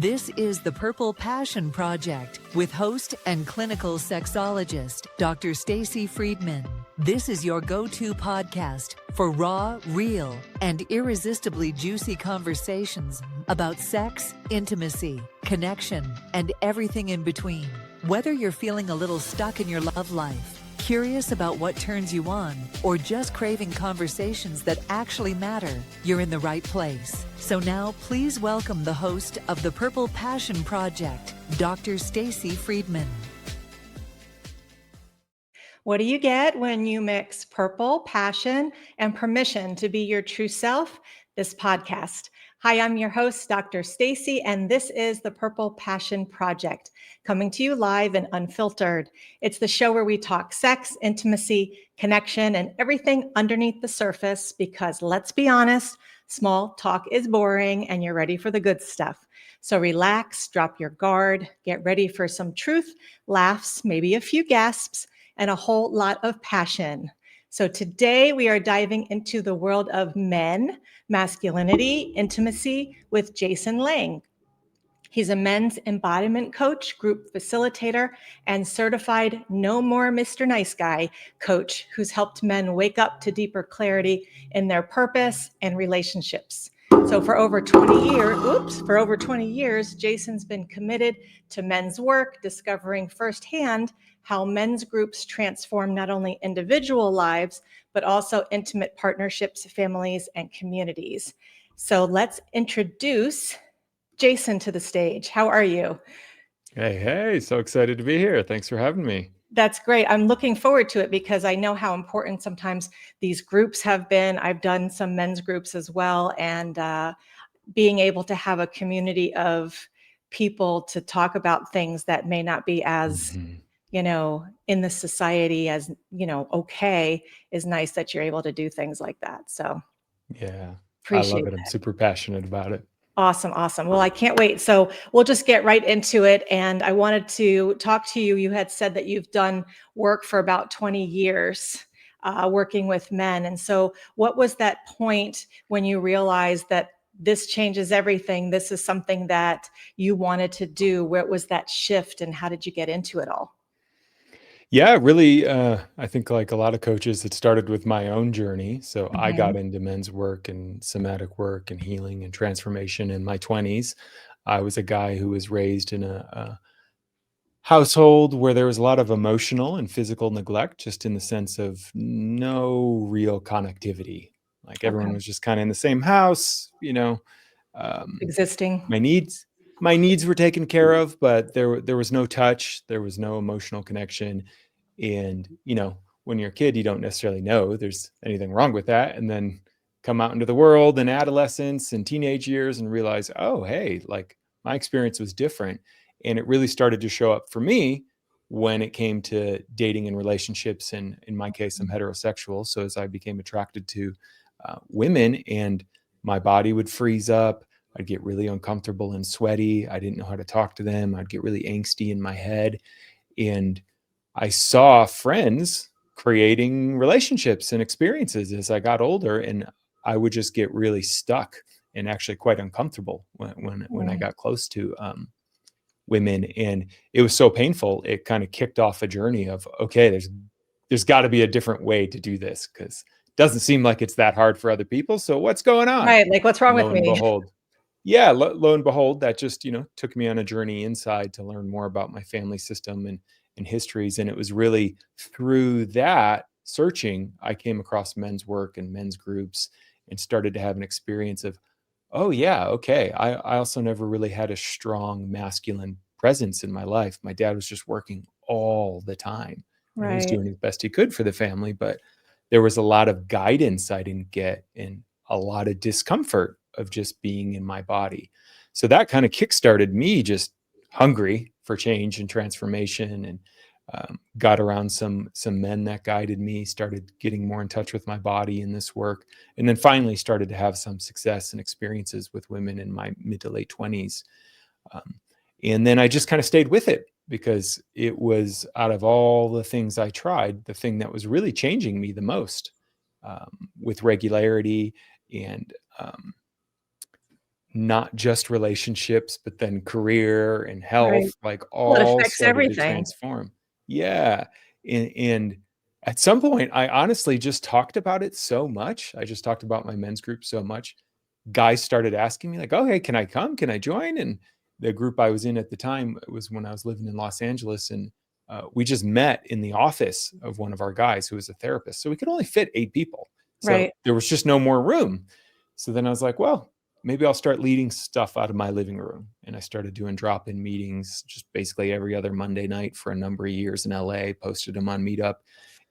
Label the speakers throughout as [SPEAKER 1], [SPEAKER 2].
[SPEAKER 1] This is the Purple Passion Project with host and clinical sexologist, Dr. Stacy Friedman. This is your go-to podcast for raw, real, and irresistibly juicy conversations about sex, intimacy, connection, and everything in between. Whether you're feeling a little stuck in your love life, curious about what turns you on, or just craving conversations that actually matter, you're in the right place. So now please welcome the host of the Purple Passion Project, Dr. Stacy Friedman.
[SPEAKER 2] What do you get when you mix purple, passion, and permission to be your true self? This podcast. Hi, I'm your host, Dr. Stacy, and this is the Purple Passion Project, coming to you live and unfiltered. It's the show where we talk sex, intimacy, connection, and everything underneath the surface, because let's be honest, small talk is boring and you're ready for the good stuff. So relax, drop your guard, get ready for some truth, laughs, maybe a few gasps, and a whole lot of passion. So today we are diving into the world of men, masculinity, intimacy with Jason Lange. He's a men's embodiment coach, group facilitator, and certified No More Mr. Nice Guy coach who's helped men wake up to deeper clarity in their purpose and relationships. So for over 20 years, Jason's been committed to men's work, discovering firsthand how men's groups transform not only individual lives, but also intimate partnerships, families, and communities. So let's introduce Jason to the stage. How are you?
[SPEAKER 3] Hey, so excited to be here. Thanks for having me.
[SPEAKER 2] That's great. I'm looking forward to it because I know how important sometimes these groups have been. I've done some men's groups as well, and being able to have a community of people to talk about things that may not be as, in the society as, okay, is nice that you're able to do things like that. So
[SPEAKER 3] yeah,
[SPEAKER 2] appreciate
[SPEAKER 3] I love it.
[SPEAKER 2] that.
[SPEAKER 3] I'm super passionate about it.
[SPEAKER 2] Awesome. Well, I can't wait. So we'll just get right into it. And I wanted to talk to you. You had said that you've done work for about 20 years, working with men. And so what was that point when you realized that this changes everything? This is something that you wanted to do. Where was that shift and how did you get into it all?
[SPEAKER 3] Yeah, really, I think like a lot of coaches, it started with my own journey. So I got into men's work and somatic work and healing and transformation in my 20s. I was a guy who was raised in a household where there was a lot of emotional and physical neglect, just in the sense of no real connectivity. Like everyone was just kind of in the same house,
[SPEAKER 2] Existing.
[SPEAKER 3] my needs were taken care of, but there was no touch, there was no emotional connection. And when you're a kid, you don't necessarily know there's anything wrong with that, and then come out into the world and adolescence and teenage years and realize, oh, hey, like my experience was different. And it really started to show up for me when it came to dating and relationships. And in my case, I'm heterosexual, so as I became attracted to women, and my body would freeze up, I'd get really uncomfortable and sweaty. I didn't know how to talk to them. I'd get really angsty in my head. And I saw friends creating relationships and experiences as I got older, and I would just get really stuck and actually quite uncomfortable when I got close to women. And it was so painful. It kind of kicked off a journey of, okay, there's got to be a different way to do this, because it doesn't seem like it's that hard for other people. So what's going on?
[SPEAKER 2] Right. Like, what's wrong with me?
[SPEAKER 3] Lo and behold, that just, took me on a journey inside to learn more about my family system and histories. And it was really through that searching, I came across men's work and men's groups and started to have an experience of, oh yeah, okay. I also never really had a strong masculine presence in my life. My dad was just working all the time. And he was doing his best he could for the family, but there was a lot of guidance I didn't get and a lot of discomfort of just being in my body. So that kind of kickstarted me just hungry for change and transformation, and got around some men that guided me, started getting more in touch with my body in this work, and then finally started to have some success and experiences with women in my mid to late 20s. And then I just kind of stayed with it, because it was, out of all the things I tried, the thing that was really changing me the most, with regularity and not just relationships, but then career and health,
[SPEAKER 2] Right.
[SPEAKER 3] like
[SPEAKER 2] Well, it
[SPEAKER 3] all
[SPEAKER 2] affects
[SPEAKER 3] started to
[SPEAKER 2] everything.
[SPEAKER 3] transform. Yeah. And at some point, I honestly just talked about it so much. I just talked about my men's group so much. Guys started asking me, like, oh, hey, can I come? Can I join? And the group I was in at the time was when I was living in Los Angeles. And we just met in the office of one of our guys who was a therapist. So we could only fit 8 people. So
[SPEAKER 2] Right.
[SPEAKER 3] there was just no more room. So then I was like, well, maybe I'll start leading stuff out of my living room. And I started doing drop-in meetings just basically every other Monday night for a number of years in LA, posted them on Meetup,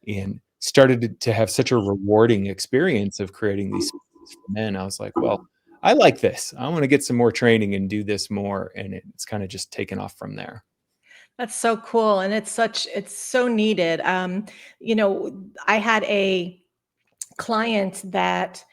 [SPEAKER 3] and started to have such a rewarding experience of creating these spaces for men. I was like, well, I like this. I want to get some more training and do this more. And it's kind of just taken off from there.
[SPEAKER 2] That's so cool. And it's so needed. I had a client that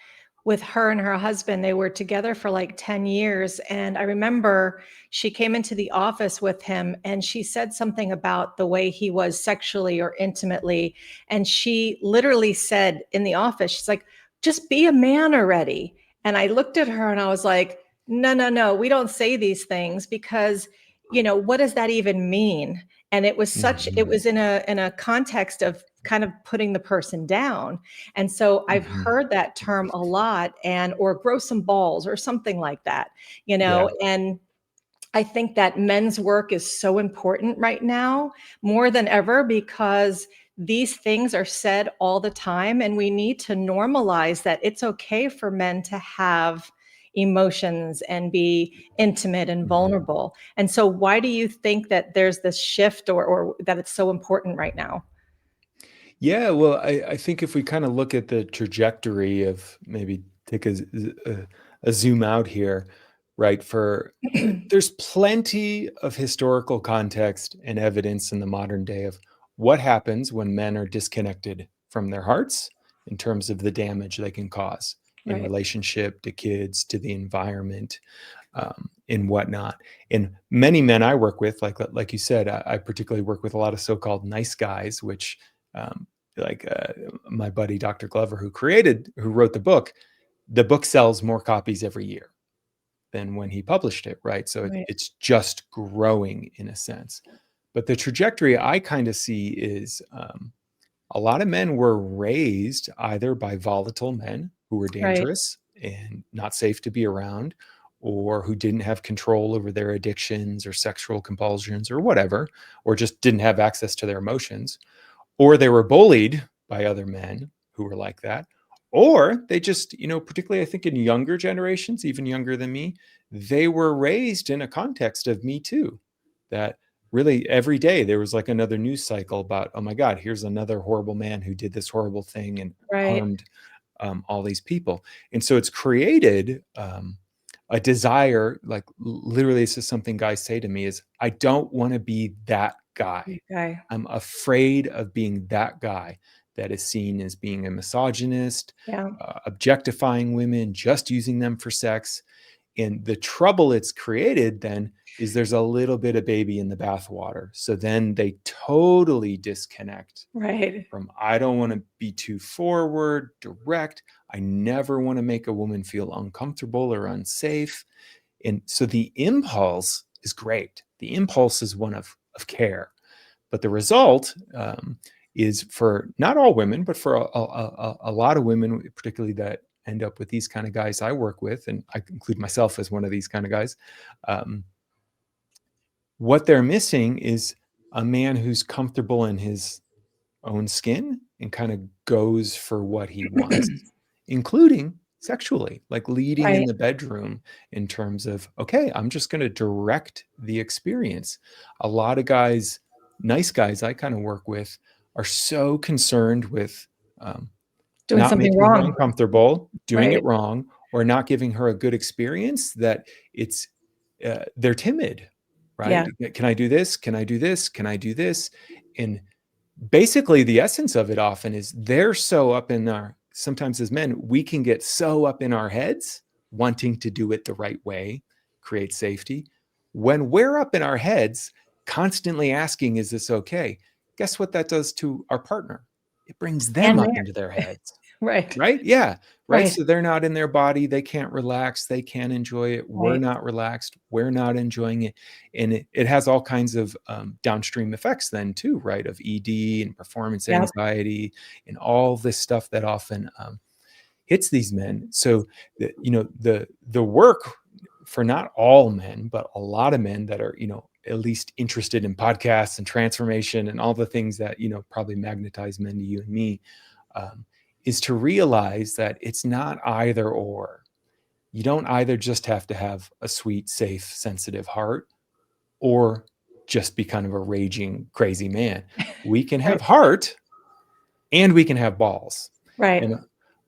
[SPEAKER 2] with her and her husband, they were together for like 10 years. And I remember she came into the office with him and she said something about the way he was sexually or intimately. And she literally said in the office, she's like, just be a man already. And I looked at her and I was like, no, no, no, we don't say these things because, what does that even mean? And it was
[SPEAKER 3] Mm-hmm.
[SPEAKER 2] in a context of kind of putting the person down. And so I've
[SPEAKER 3] Mm-hmm.
[SPEAKER 2] heard that term a lot, and or grow some balls or something like that,
[SPEAKER 3] Yeah.
[SPEAKER 2] and I think that men's work is so important right now more than ever because these things are said all the time and we need to normalize that it's okay for men to have emotions and be intimate and
[SPEAKER 3] Mm-hmm.
[SPEAKER 2] vulnerable. And so why do you think that there's this shift or that it's so important right now?
[SPEAKER 3] Yeah, well, I think if we kind of look at the trajectory of maybe take a zoom out here, right? There's plenty of historical context and evidence in the modern day of what happens when men are disconnected from their hearts in terms of the damage they can cause in
[SPEAKER 2] Right.
[SPEAKER 3] relationship to kids, to the environment, and whatnot. And many men I work with, like you said, I particularly work with a lot of so-called nice guys, which um, like my buddy Dr. Glover, who wrote the book sells more copies every year than when he published it, right? So
[SPEAKER 2] Right.
[SPEAKER 3] it's just growing in a sense. But the trajectory I kind of see is a lot of men were raised either by volatile men who were
[SPEAKER 2] Right.
[SPEAKER 3] dangerous and not safe to be around, or who didn't have control over their addictions or sexual compulsions or whatever, or just didn't have access to their emotions, or they were bullied by other men who were like that, or they just, particularly I think in younger generations, even younger than me, they were raised in a context of Me Too, that really every day there was like another news cycle about, oh my God, here's another horrible man who did this horrible thing and
[SPEAKER 2] Right.
[SPEAKER 3] harmed all these people. And so it's created a desire, like literally, this is something guys say to me is, I don't want to be that guy.
[SPEAKER 2] Okay.
[SPEAKER 3] I'm afraid of being that guy that is seen as being a misogynist,
[SPEAKER 2] Yeah.
[SPEAKER 3] objectifying women, just using them for sex. And the trouble it's created then is there's a little bit of baby in the bathwater. So then they totally disconnect
[SPEAKER 2] Right.
[SPEAKER 3] from, I don't want to be too forward, direct. I never want to make a woman feel uncomfortable or unsafe. And so the impulse is great. The impulse is one of care. But the result is, for not all women, but for a lot of women, particularly that end up with these kind of guys I work with, and I include myself as one of these kind of guys, um, what they're missing is a man who's comfortable in his own skin and kind of goes for what he wants, including sexually, like leading in
[SPEAKER 2] Right.
[SPEAKER 3] the bedroom in terms of, okay, I'm just going to direct the experience. A lot of guys, nice guys I kind of work with, are so concerned with um,
[SPEAKER 2] Doing
[SPEAKER 3] not
[SPEAKER 2] something
[SPEAKER 3] making her
[SPEAKER 2] wrong.
[SPEAKER 3] uncomfortable, doing
[SPEAKER 2] Right.
[SPEAKER 3] it wrong, or not giving her a good experience, that it's they're timid, right?
[SPEAKER 2] Yeah.
[SPEAKER 3] Can I do this? Can I do this? Can I do this? And basically the essence of it often is they're so up in our, sometimes as men we can get so up in our heads wanting to do it the right way, create safety. When we're up in our heads constantly asking, is this okay? Guess what that does to our partner? It brings them
[SPEAKER 2] And
[SPEAKER 3] up
[SPEAKER 2] there.
[SPEAKER 3] into their heads.
[SPEAKER 2] Right.
[SPEAKER 3] right? Yeah. Right.
[SPEAKER 2] Right.
[SPEAKER 3] So they're not in their body. They can't relax. They can't enjoy it. We're
[SPEAKER 2] Right.
[SPEAKER 3] not relaxed. We're not enjoying it. And it has all kinds of downstream effects then too, right? Of ED and performance
[SPEAKER 2] Yeah.
[SPEAKER 3] anxiety and all this stuff that often hits these men. So the work for not all men, but a lot of men that are, at least interested in podcasts and transformation and all the things that, probably magnetize men to you and me, um, is to realize that it's not either or. You don't either just have to have a sweet, safe, sensitive heart or just be kind of a raging, crazy man. We can
[SPEAKER 2] Right.
[SPEAKER 3] have heart and we can have balls.
[SPEAKER 2] Right.
[SPEAKER 3] And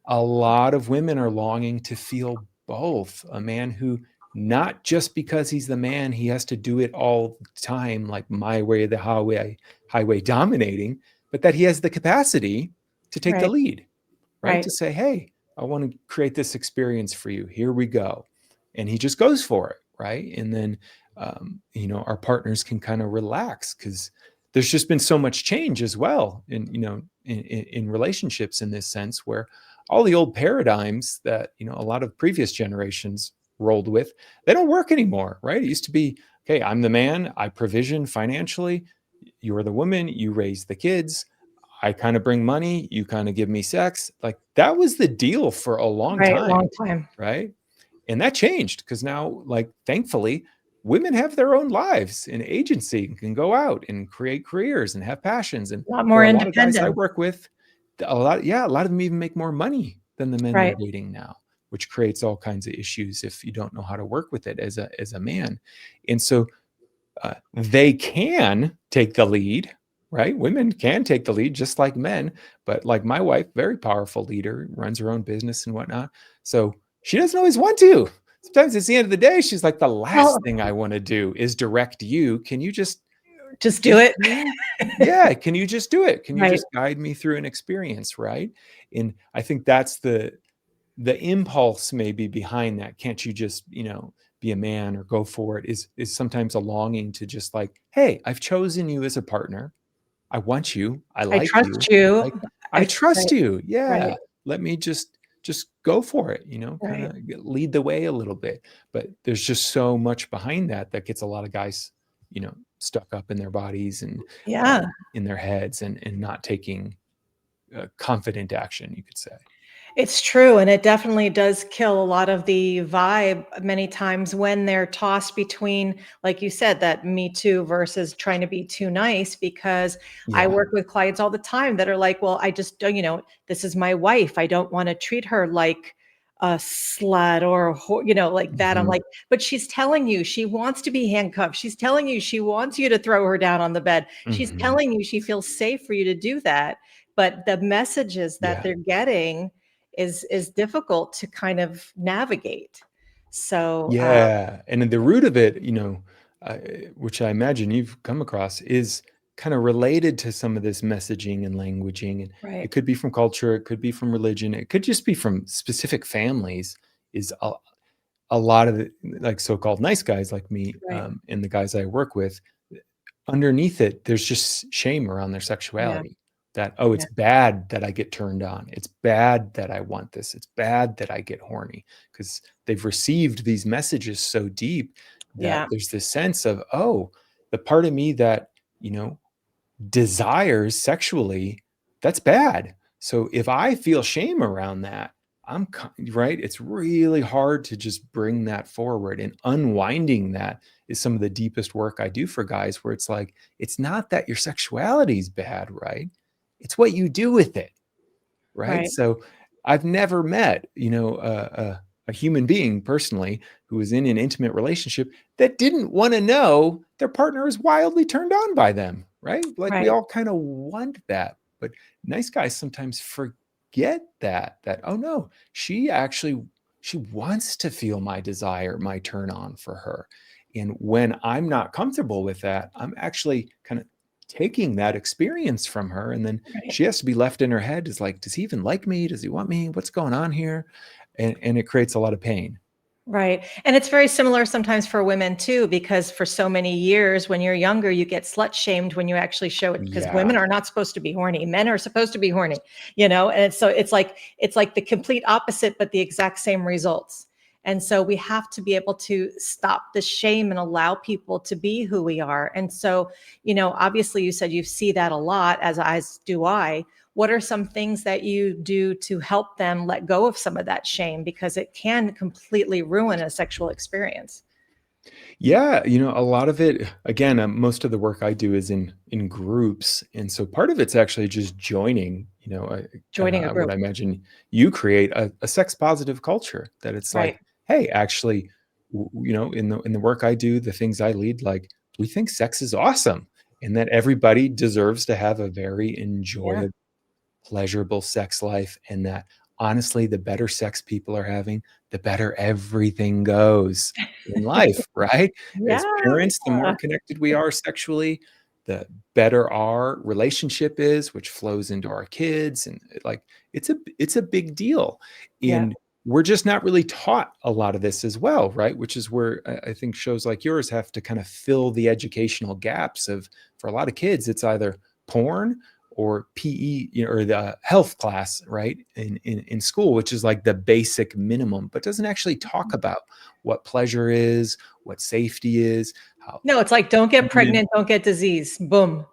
[SPEAKER 3] a lot of women are longing to feel both. A man who, not just because he's the man, he has to do it all the time, like my way, the highway dominating, but that he has the capacity to take the
[SPEAKER 2] Right.
[SPEAKER 3] lead, right?
[SPEAKER 2] Right.
[SPEAKER 3] To say, hey, I want to create this experience for you. Here we go. And he just goes for it, right? And then, our partners can kind of relax because there's just been so much change as well in relationships in this sense, where all the old paradigms that, a lot of previous generations rolled with, they don't work anymore, right? It used to be, okay, I'm the man, I provision financially, you're the woman, you raise the kids, I kind of bring money, you kind of give me sex. Like that was the deal for a long
[SPEAKER 2] Right.
[SPEAKER 3] time,
[SPEAKER 2] Long time.
[SPEAKER 3] right? And that changed because now, like, thankfully, women have their own lives and agency and can go out and create careers and have passions. And
[SPEAKER 2] A lot
[SPEAKER 3] for
[SPEAKER 2] more
[SPEAKER 3] a lot of guys I
[SPEAKER 2] independent.
[SPEAKER 3] work with, a lot of them even make more money than the men they're
[SPEAKER 2] Right.
[SPEAKER 3] dating now, which creates all kinds of issues if you don't know how to work with it as a man. And so they can take the lead, right? Women can take the lead just like men, but like my wife, very powerful leader, runs her own business and whatnot. So she doesn't always want to. Sometimes it's the end of the day. She's like, the last
[SPEAKER 2] Well,
[SPEAKER 3] thing I want to do is direct you. Can you just
[SPEAKER 2] just do
[SPEAKER 3] give
[SPEAKER 2] it.
[SPEAKER 3] to me? Yeah. Can you just do it? Can you
[SPEAKER 2] Right.
[SPEAKER 3] just guide me through an experience? Right. And I think that's the impulse maybe behind that, can't you just be a man or go for it, is sometimes a longing to just like, hey, I've chosen you as a partner, I want you, I
[SPEAKER 2] I
[SPEAKER 3] like you,
[SPEAKER 2] trust you.
[SPEAKER 3] like I trust
[SPEAKER 2] Right.
[SPEAKER 3] you,
[SPEAKER 2] Right.
[SPEAKER 3] yeah, let me just go for it, kind
[SPEAKER 2] Right.
[SPEAKER 3] of lead the way a little bit. But there's just so much behind that gets a lot of guys stuck up in their bodies and
[SPEAKER 2] Yeah.
[SPEAKER 3] in their heads and not taking confident action, you could say.
[SPEAKER 2] It's true, and it definitely does kill a lot of the vibe many times when they're tossed between, like you said, that me too versus trying to be too nice. Because I
[SPEAKER 3] Yeah.
[SPEAKER 2] work with clients all the time that are like, well, I just don't, this is my wife. I don't want to treat her like a slut or, like that. I'm
[SPEAKER 3] Mhm.
[SPEAKER 2] like, but she's telling you she wants to be handcuffed. She's telling you she wants you to throw her down on the bed. She's
[SPEAKER 3] Mhm.
[SPEAKER 2] telling you she feels safe for you to do that. But the messages that
[SPEAKER 3] Yeah.
[SPEAKER 2] they're getting is difficult to kind of navigate. So,
[SPEAKER 3] Yeah. And at the root of it, which I imagine you've come across, is kind of related to some of this messaging and languaging. And
[SPEAKER 2] right,
[SPEAKER 3] it could be from culture, it could be from religion, it could just be from specific families. Is a lot of the like so-called nice guys like me,
[SPEAKER 2] right,
[SPEAKER 3] and the guys I work with, underneath it, there's just shame around their
[SPEAKER 2] yeah,
[SPEAKER 3] sexuality. That, oh,
[SPEAKER 2] yeah,
[SPEAKER 3] it's bad that I get turned on. It's bad that I want this. It's bad that I get horny, because they've received these messages so deep that
[SPEAKER 2] yeah,
[SPEAKER 3] there's this sense of, oh, the part of me that, you know, desires sexually, that's bad. So if I feel shame around that, right. It's really hard to just bring that forward, and unwinding that is some of the deepest work I do for guys, where it's like, it's not that your sexuality is bad, right? It's what you do with it, right?
[SPEAKER 2] right,
[SPEAKER 3] So I've never met, a human being personally who was in an intimate relationship that didn't want to know their partner is wildly turned on by them, right? Like we
[SPEAKER 2] right,
[SPEAKER 3] all kind of want that, but nice guys sometimes forget that, oh no, she wants to feel my desire, my turn on for her. And when I'm not comfortable with that, I'm actually kind of taking that experience from her, and then
[SPEAKER 2] right.
[SPEAKER 3] she has to be left in her head is like, does he even like me? Does he want me? What's going on here? And it creates a lot of pain.
[SPEAKER 2] Right. And it's very similar sometimes for women too, because for so many years when you're younger, you get slut shamed when you actually show it because
[SPEAKER 3] Yeah.
[SPEAKER 2] women are not supposed to be horny. Men are supposed to be horny, you know? And so it's like the complete opposite, but the exact same results. And so we have to be able to stop the shame and allow people to be who we are. And so, obviously you said you see that a lot, as do I. What are some things that you do to help them let go of some of that shame, because it can completely ruin a sexual experience?
[SPEAKER 3] Yeah, a lot of it, again, most of the work I do is in groups, and so part of it's actually just joining. Kind
[SPEAKER 2] Joining a
[SPEAKER 3] of what
[SPEAKER 2] group.
[SPEAKER 3] I imagine you create a sex positive culture that it's
[SPEAKER 2] Right.
[SPEAKER 3] like, hey, actually, in the work I do, the things I lead, like we think sex is awesome, and that everybody deserves to have a very
[SPEAKER 2] Yeah.
[SPEAKER 3] enjoyable, pleasurable sex life, and that honestly, the better sex people are having, the better everything goes in life, right?
[SPEAKER 2] Yeah.
[SPEAKER 3] As parents, the more connected we are sexually, the better our relationship is, which flows into our kids, and like it's a big deal.
[SPEAKER 2] Yeah.
[SPEAKER 3] And we're just not really taught a lot of this as well, right? Which is where I think shows like yours have to kind of fill the educational gaps of, for a lot of kids, it's either porn or PE, or the health class, right? In school, which is like the basic minimum, but doesn't actually talk about what pleasure is, what safety is, how
[SPEAKER 2] No, it's like, don't get
[SPEAKER 3] human.
[SPEAKER 2] pregnant, don't get disease. Boom.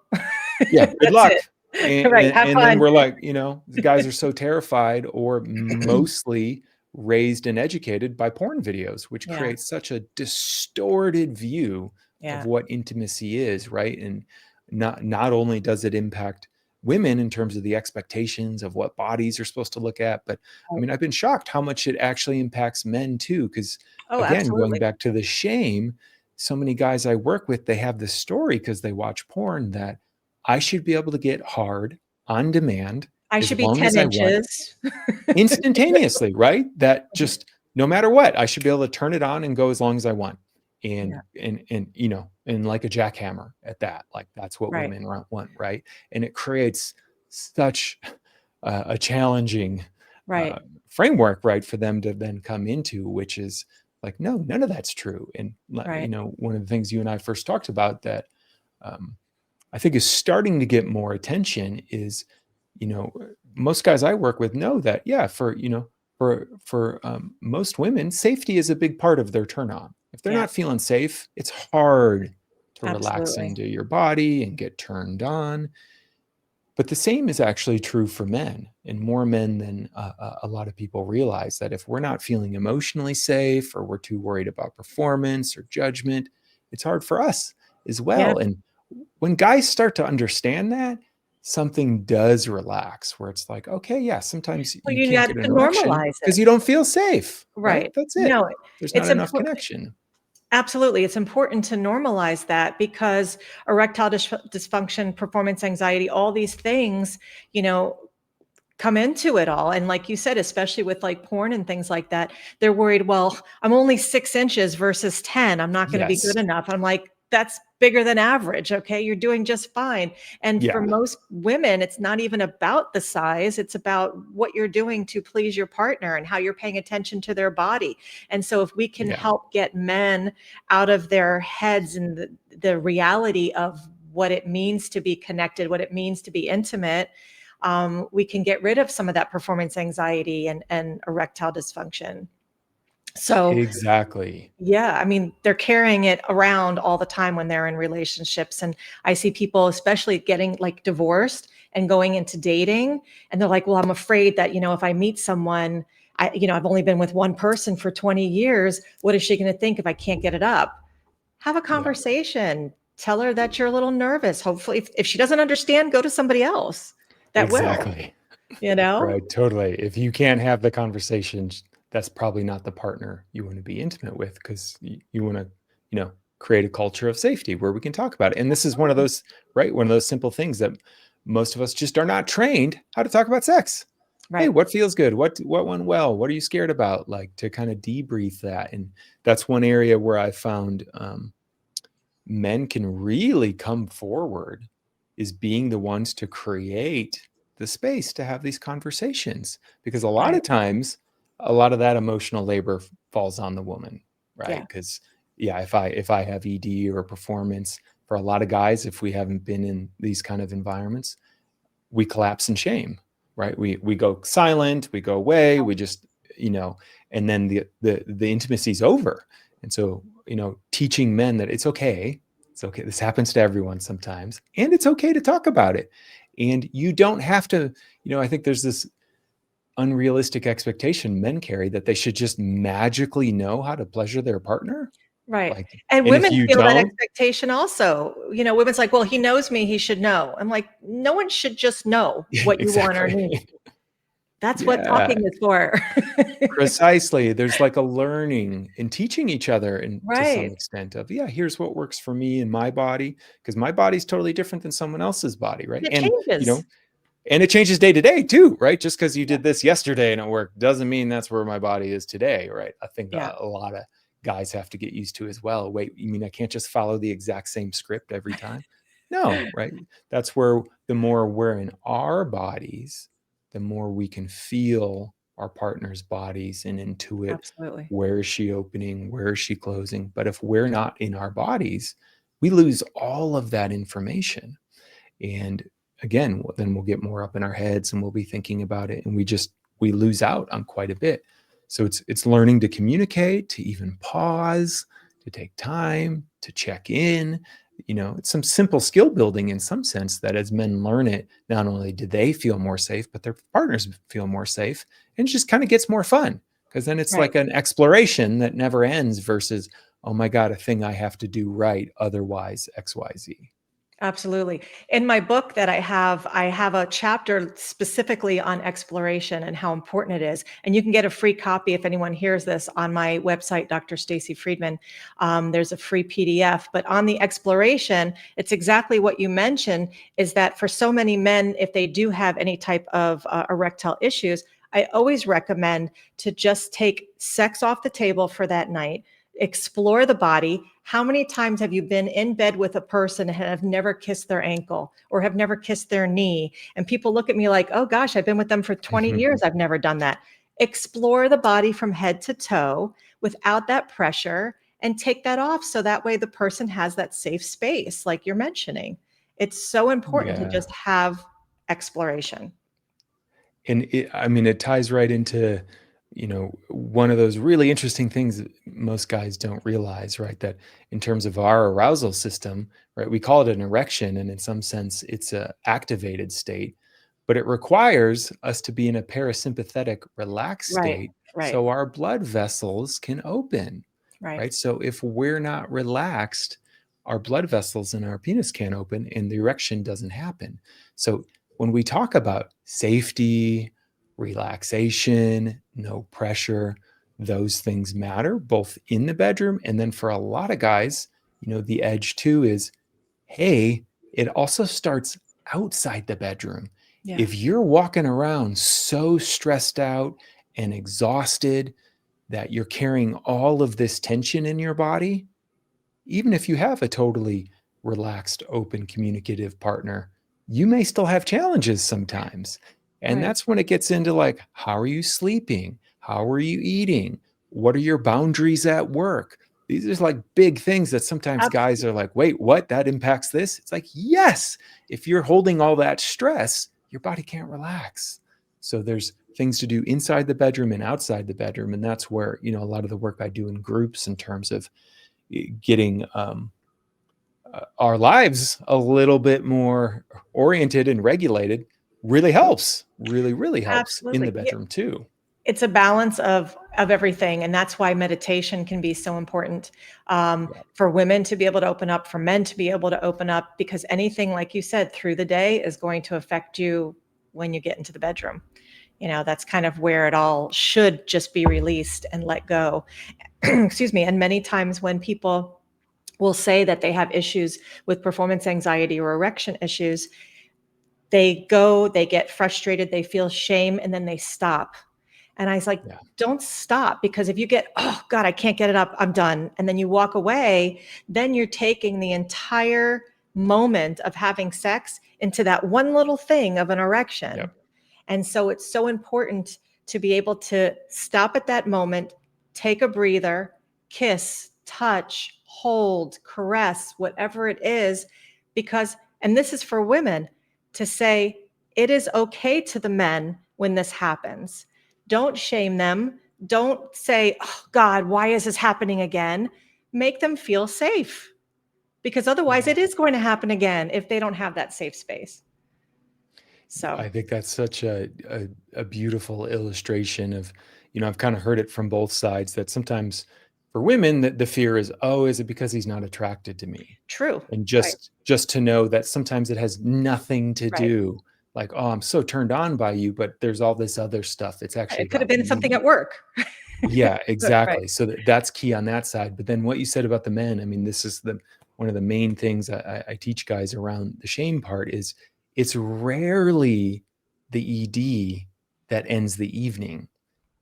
[SPEAKER 3] Yeah, good
[SPEAKER 2] That's
[SPEAKER 3] luck.
[SPEAKER 2] it.
[SPEAKER 3] And,
[SPEAKER 2] Right.
[SPEAKER 3] and,
[SPEAKER 2] Have
[SPEAKER 3] and then
[SPEAKER 2] fun.
[SPEAKER 3] we're like, the guys are so terrified or mostly raised and educated by porn videos, which
[SPEAKER 2] Yeah.
[SPEAKER 3] creates such a distorted view of
[SPEAKER 2] Yeah.
[SPEAKER 3] what intimacy is, right? And not only does it impact women in terms of the expectations of what bodies are supposed to look at, but I mean, I've been shocked how much it actually impacts men too. Because
[SPEAKER 2] Oh,
[SPEAKER 3] again, going
[SPEAKER 2] absolutely.
[SPEAKER 3] back to the shame, so many guys I work with, they have this story because they watch porn that I should be able to get hard on demand
[SPEAKER 2] I
[SPEAKER 3] as
[SPEAKER 2] should be
[SPEAKER 3] long
[SPEAKER 2] 10
[SPEAKER 3] as I want,
[SPEAKER 2] inches.
[SPEAKER 3] instantaneously, right? That just no matter what, I should be able to turn it on and go as long as I want.
[SPEAKER 2] Yeah.
[SPEAKER 3] And like a jackhammer at that. Like that's what
[SPEAKER 2] Right.
[SPEAKER 3] women want, right? And it creates such a challenging
[SPEAKER 2] Right.
[SPEAKER 3] uh, framework, right, for them to then come into, which is like, no, none of that's true. And
[SPEAKER 2] Right.
[SPEAKER 3] one of the things you and I first talked about that um, I think is starting to get more attention is, you know, most guys I work with know that, yeah, for most women, safety is a big part of their turn on. If they're
[SPEAKER 2] Yeah.
[SPEAKER 3] not feeling safe, it's hard to relax
[SPEAKER 2] Absolutely.
[SPEAKER 3] into your body and get turned on. But the same is actually true for men, and more men than a lot of people realize, that if we're not feeling emotionally safe or we're too worried about performance or judgment, it's hard for us as
[SPEAKER 2] Yeah.
[SPEAKER 3] well. And when guys start to understand that, something does relax where it's like, okay, yeah, sometimes
[SPEAKER 2] Well,
[SPEAKER 3] you
[SPEAKER 2] you
[SPEAKER 3] can't
[SPEAKER 2] got
[SPEAKER 3] get an
[SPEAKER 2] to
[SPEAKER 3] erection
[SPEAKER 2] normalize it.
[SPEAKER 3] because you don't feel safe, right?
[SPEAKER 2] Right.
[SPEAKER 3] That's it.
[SPEAKER 2] No,
[SPEAKER 3] There's not
[SPEAKER 2] it's
[SPEAKER 3] enough
[SPEAKER 2] important.
[SPEAKER 3] connection.
[SPEAKER 2] Absolutely. It's important to normalize that, because erectile dysfunction, performance anxiety, all these things, you know, come into it all. And like you said, especially with like porn and things like that, they're worried, well, I'm only 6 inches versus 10. I'm not going to be
[SPEAKER 3] Yes.
[SPEAKER 2] good enough. I'm like, that's bigger than average. Okay. You're doing just fine. And for
[SPEAKER 3] Yeah.
[SPEAKER 2] most women, it's not even about the size. It's about what you're doing to please your partner and how you're paying attention to their body. And so if we can
[SPEAKER 3] Yeah.
[SPEAKER 2] help get men out of their heads and the reality of what it means to be connected, what it means to be intimate, we can get rid of some of that performance anxiety and erectile dysfunction. So,
[SPEAKER 3] Exactly.
[SPEAKER 2] yeah, I mean, they're carrying it around all the time when they're in relationships. And I see people, especially getting like divorced and going into dating, and they're like, well, I'm afraid that, if I meet someone, I've only been with one person for 20 years. What is she going to think if I can't get it up? Have a
[SPEAKER 3] Yeah.
[SPEAKER 2] conversation. Tell her that you're a little nervous. Hopefully, if she doesn't understand, go to somebody else that will,
[SPEAKER 3] Exactly.
[SPEAKER 2] you know?
[SPEAKER 3] Right, totally. If you can't have the conversations, that's probably not the partner you want to be intimate with, because you want to, create a culture of safety where we can talk about it. And this is one of those, right? One of those simple things that most of us just are not trained how to talk about sex. Hey,
[SPEAKER 2] Right,
[SPEAKER 3] what feels good? What went well? What are you scared about? Like to kind of debrief that. And that's one area where I found men can really come forward, is being the ones to create the space to have these conversations. Because a lot
[SPEAKER 2] right.
[SPEAKER 3] of times a lot of that emotional labor falls on the woman, right?
[SPEAKER 2] Yeah.
[SPEAKER 3] Because yeah, if I have ED or performance, for a lot of guys, if we haven't been in these kind of environments, we collapse in shame, right? We go silent, we go away, we just, and then the intimacy's over. And so, teaching men that it's okay, this happens to everyone sometimes, and it's okay to talk about it. And you don't have to, I think there's this unrealistic expectation men carry that they should just magically know how to pleasure their partner.
[SPEAKER 2] Right.
[SPEAKER 3] Like,
[SPEAKER 2] And
[SPEAKER 3] and if
[SPEAKER 2] women
[SPEAKER 3] you
[SPEAKER 2] feel that
[SPEAKER 3] don't,
[SPEAKER 2] expectation also. Women's like, well, he knows me, he should know. I'm like, no one should just know what you want or need.
[SPEAKER 3] exactly.
[SPEAKER 2] That's what
[SPEAKER 3] Yeah,
[SPEAKER 2] talking is for.
[SPEAKER 3] precisely. There's like a learning and teaching each other, and to some
[SPEAKER 2] Right.
[SPEAKER 3] extent of, yeah, here's what works for me and my body, because my body's totally different than someone else's body, right?
[SPEAKER 2] It
[SPEAKER 3] And
[SPEAKER 2] changes.
[SPEAKER 3] and it changes day to day too, right? Just because you did this yesterday and it worked doesn't mean that's where my body is today, right? I think
[SPEAKER 2] Yeah,
[SPEAKER 3] a lot of guys have to get used to as well. Wait, you mean I can't just follow the exact same script every time? No, right? That's where the more we're in our bodies, the more we can feel our partner's bodies and intuit,
[SPEAKER 2] absolutely.
[SPEAKER 3] where is she opening, where is she closing. But if we're not in our bodies, we lose all of that information. And again, then we'll get more up in our heads and we'll be thinking about it, and we lose out on quite a bit. So it's learning to communicate, to even pause, to take time, to check in. It's some simple skill building in some sense, that as men learn it, not only do they feel more safe, but their partners feel more safe. And it just kind of gets more fun, because then it's
[SPEAKER 2] Right.
[SPEAKER 3] like an exploration that never ends versus, oh my God, a thing I have to do right, otherwise XYZ.
[SPEAKER 2] Absolutely. In my book that I have a chapter specifically on exploration and how important it is. And you can get a free copy if anyone hears this on my website, Dr. Stacy Friedman. There's a free PDF. But on the exploration, it's exactly what you mentioned, is that for so many men, if they do have any type of erectile issues, I always recommend to just take sex off the table for that night, explore the body. How many times have you been in bed with a person and have never kissed their ankle or have never kissed their knee? And people look at me like, oh gosh, I've been with them for 20 years. I've never done that. Explore the body from head to toe without that pressure and take that off. So that way the person has that safe space, like you're mentioning. It's so important to
[SPEAKER 3] Yeah.
[SPEAKER 2] just have exploration.
[SPEAKER 3] And it ties right into, one of those really interesting things that most guys don't realize, right? That in terms of our arousal system, right, we call it an erection, and in some sense, it's a activated state, but it requires us to be in a parasympathetic, relaxed
[SPEAKER 2] Right,
[SPEAKER 3] state
[SPEAKER 2] right,
[SPEAKER 3] so our blood vessels can open,
[SPEAKER 2] right,
[SPEAKER 3] right? So if we're not relaxed, our blood vessels in our penis can't open, and the erection doesn't happen. So when we talk about safety, relaxation, no pressure, those things matter both in the bedroom. And then for a lot of guys, the edge too is, hey, it also starts outside the bedroom.
[SPEAKER 2] yeah,
[SPEAKER 3] If you're walking around so stressed out and exhausted that you're carrying all of this tension in your body, even if you have a totally relaxed, open, communicative partner, you may still have challenges sometimes. And
[SPEAKER 2] right.
[SPEAKER 3] that's when it gets into like, how are you sleeping? How are you eating? What are your boundaries at work? These are like big things that sometimes guys
[SPEAKER 2] Absolutely.
[SPEAKER 3] are like, wait, what? That impacts this? It's like, yes, if you're holding all that stress, your body can't relax. So there's things to do inside the bedroom and outside the bedroom. And that's where, a lot of the work I do in groups in terms of getting our lives a little bit more oriented and regulated really helps, really helps in the
[SPEAKER 2] Absolutely. Yeah,
[SPEAKER 3] bedroom too.
[SPEAKER 2] it's a balance of everything, and that's why meditation can be so important,
[SPEAKER 3] Yeah.
[SPEAKER 2] for women to be able to open up, for men to be able to open up, because anything, like you said, through the day is going to affect you when you get into the bedroom. That's kind of where it all should just be released and let go. Excuse me. And many times when people will say that they have issues with performance anxiety or erection issues, they get frustrated, they feel shame, and then they stop. And I was like,
[SPEAKER 3] Yeah.
[SPEAKER 2] don't stop, because if you get, oh God, I can't get it up, I'm done. And then you walk away, then you're taking the entire moment of having sex into that one little thing of an erection.
[SPEAKER 3] Yep.
[SPEAKER 2] And so it's so important to be able to stop at that moment, take a breather, kiss, touch, hold, caress, whatever it is, because, and this is for women, to say it is okay to the men when this happens. Don't shame them. Don't say, oh God, why is this happening again? Make them feel safe, because otherwise it is going to happen again if they don't have that safe space. So
[SPEAKER 3] I think that's such a beautiful illustration of, I've kind of heard it from both sides that sometimes for women that the fear is, oh, is it because he's not attracted to me?
[SPEAKER 2] true.
[SPEAKER 3] And
[SPEAKER 2] Right.
[SPEAKER 3] just to know that sometimes it has nothing to
[SPEAKER 2] Right.
[SPEAKER 3] do, like, oh, I'm so turned on by you, but there's all this other stuff. It's actually
[SPEAKER 2] It could have
[SPEAKER 3] about
[SPEAKER 2] been something
[SPEAKER 3] me.
[SPEAKER 2] at work.
[SPEAKER 3] Yeah,
[SPEAKER 2] Right.
[SPEAKER 3] exactly. So that's key on that side. But then what you said about the men, I mean, this is one of the main things I teach guys around the shame part is it's rarely the ED that ends the evening.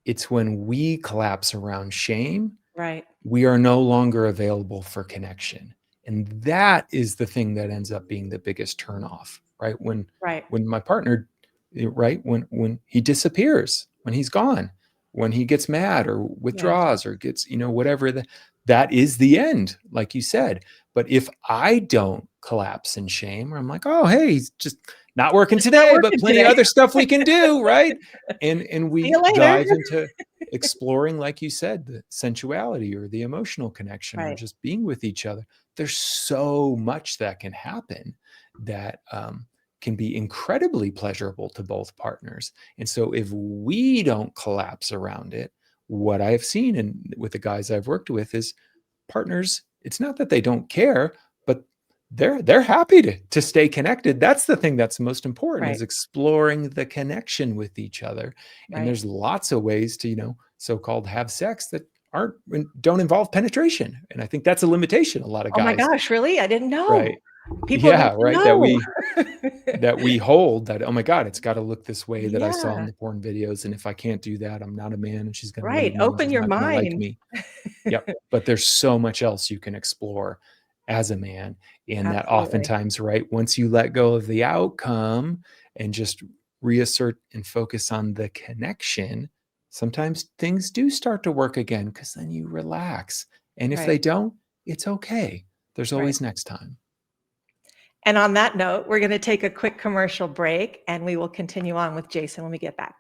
[SPEAKER 3] It's when we collapse around shame,
[SPEAKER 2] Right.
[SPEAKER 3] we are no longer available for connection. And that is the thing that ends up being the biggest turnoff, right?
[SPEAKER 2] Right.
[SPEAKER 3] When my partner, right, when he disappears, when he's gone, when he gets mad or
[SPEAKER 2] Yes.
[SPEAKER 3] withdraws or gets, whatever, that is the end, like you said. But if I don't collapse in shame, or I'm like, oh, hey, he's just not working
[SPEAKER 2] Just not
[SPEAKER 3] today, but
[SPEAKER 2] working
[SPEAKER 3] plenty of
[SPEAKER 2] today.
[SPEAKER 3] other stuff we can do, right? And
[SPEAKER 2] See
[SPEAKER 3] we
[SPEAKER 2] you later.
[SPEAKER 3] dive into exploring, like you said, the sensuality or the emotional connection or
[SPEAKER 2] Right.
[SPEAKER 3] just being with each other. There's so much that can happen that can be incredibly pleasurable to both partners. And so if we don't collapse around it, what I have seen and with the guys I've worked with is partners, it's not that they don't care, but they're happy to stay connected. That's the thing that's most important,
[SPEAKER 2] Right.
[SPEAKER 3] is exploring the connection with each other. And
[SPEAKER 2] Right.
[SPEAKER 3] there's lots of ways to, so-called have sex that don't involve penetration. And I think that's a limitation a lot of
[SPEAKER 2] Oh my
[SPEAKER 3] guys,
[SPEAKER 2] gosh, really? I didn't know.
[SPEAKER 3] right?
[SPEAKER 2] People need
[SPEAKER 3] Yeah,
[SPEAKER 2] to
[SPEAKER 3] right. That
[SPEAKER 2] know.
[SPEAKER 3] we hold that, oh my God, it's got to look this way that I saw in
[SPEAKER 2] Yeah.
[SPEAKER 3] the porn videos. And if I can't do that, I'm not a man and she's going to
[SPEAKER 2] Right.
[SPEAKER 3] leave me and
[SPEAKER 2] Open
[SPEAKER 3] she's
[SPEAKER 2] your
[SPEAKER 3] not going to like
[SPEAKER 2] mind.
[SPEAKER 3] me. Yep. But there's so much else you can explore as a man. And that
[SPEAKER 2] Absolutely.
[SPEAKER 3] oftentimes, right, once you let go of the outcome and just reassert and focus on the connection, sometimes things do start to work again because then you relax. And if
[SPEAKER 2] Right.
[SPEAKER 3] they don't, it's okay. There's
[SPEAKER 2] Right.
[SPEAKER 3] always next time.
[SPEAKER 2] And on that note, we're going to take a quick commercial break and we will continue on with Jason when we get back.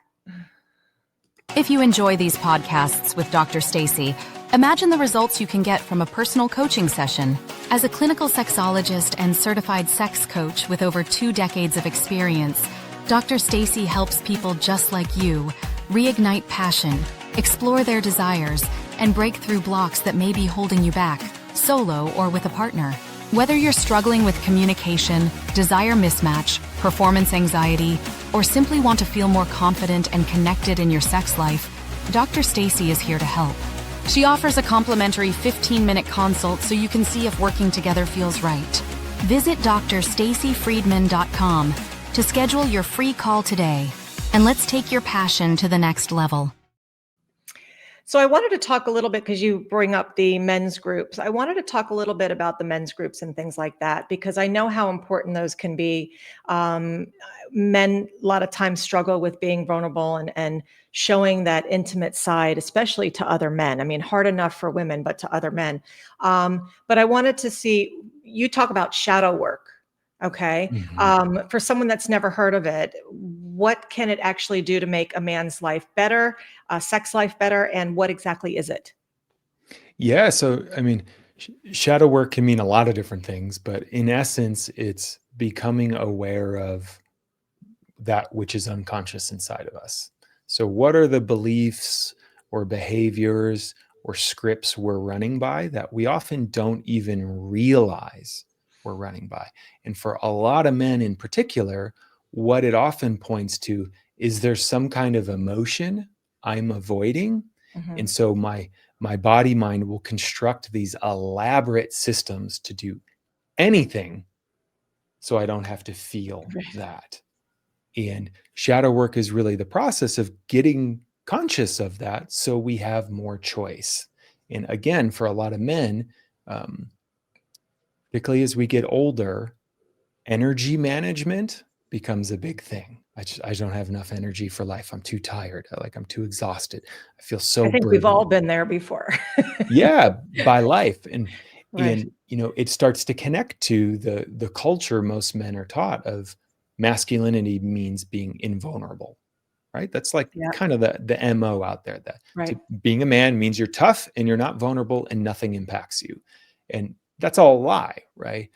[SPEAKER 4] If you enjoy these podcasts with Dr. Stacy, imagine the results you can get from a personal coaching session. As a clinical sexologist and certified sex coach with over 2 decades of experience, Dr. Stacy helps people just like you reignite passion, explore their desires, and break through blocks that may be holding you back, solo or with a partner. Whether you're struggling with communication, desire mismatch, performance anxiety, or simply want to feel more confident and connected in your sex life, Dr. Stacy is here to help. She offers a complimentary 15-minute consult so you can see if working together feels right. Visit drstacyfriedman.com to schedule your free call today, and let's take your passion to the next level.
[SPEAKER 2] So I wanted to talk a little bit, because you bring up the men's groups. I wanted to talk a little bit about the men's groups and things like that, because I know how important those can be. Men a lot of times struggle with being vulnerable and showing that intimate side, especially to other men. I mean, hard enough for women, but to other men. But I wanted to see, you talk about shadow work. Okay.
[SPEAKER 3] Mhm.
[SPEAKER 2] For someone that's never heard of it, what can it actually do to make a man's life better, sex life better, and what exactly is it?
[SPEAKER 3] Yeah. So, I mean, shadow work can mean a lot of different things, but in essence, it's becoming aware of that which is unconscious inside of us. So, what are the beliefs or behaviors or scripts we're running by that we often don't even realize we're running by? And for a lot of men in particular, what it often points to is there's some kind of emotion I'm avoiding.
[SPEAKER 2] Mhm.
[SPEAKER 3] And so my body mind will construct these elaborate systems to do anything so I don't have to feel
[SPEAKER 2] Right.
[SPEAKER 3] that. And shadow work is really the process of getting conscious of that so we have more choice. And again, for a lot of men, um, particularly as we get older, energy management becomes a big thing. I don't have enough energy for life. I'm too tired. I'm too exhausted. I feel so
[SPEAKER 2] I think we've
[SPEAKER 3] burdened.
[SPEAKER 2] all been there before.
[SPEAKER 3] Yeah, by life.
[SPEAKER 2] Right.
[SPEAKER 3] And it starts to connect to the culture most men are taught of masculinity means being invulnerable, right? That's like
[SPEAKER 2] Yeah.
[SPEAKER 3] kind of the MO out there, that
[SPEAKER 2] Right.
[SPEAKER 3] being a man means you're tough and you're not vulnerable and nothing impacts you. And that's all a lie, right?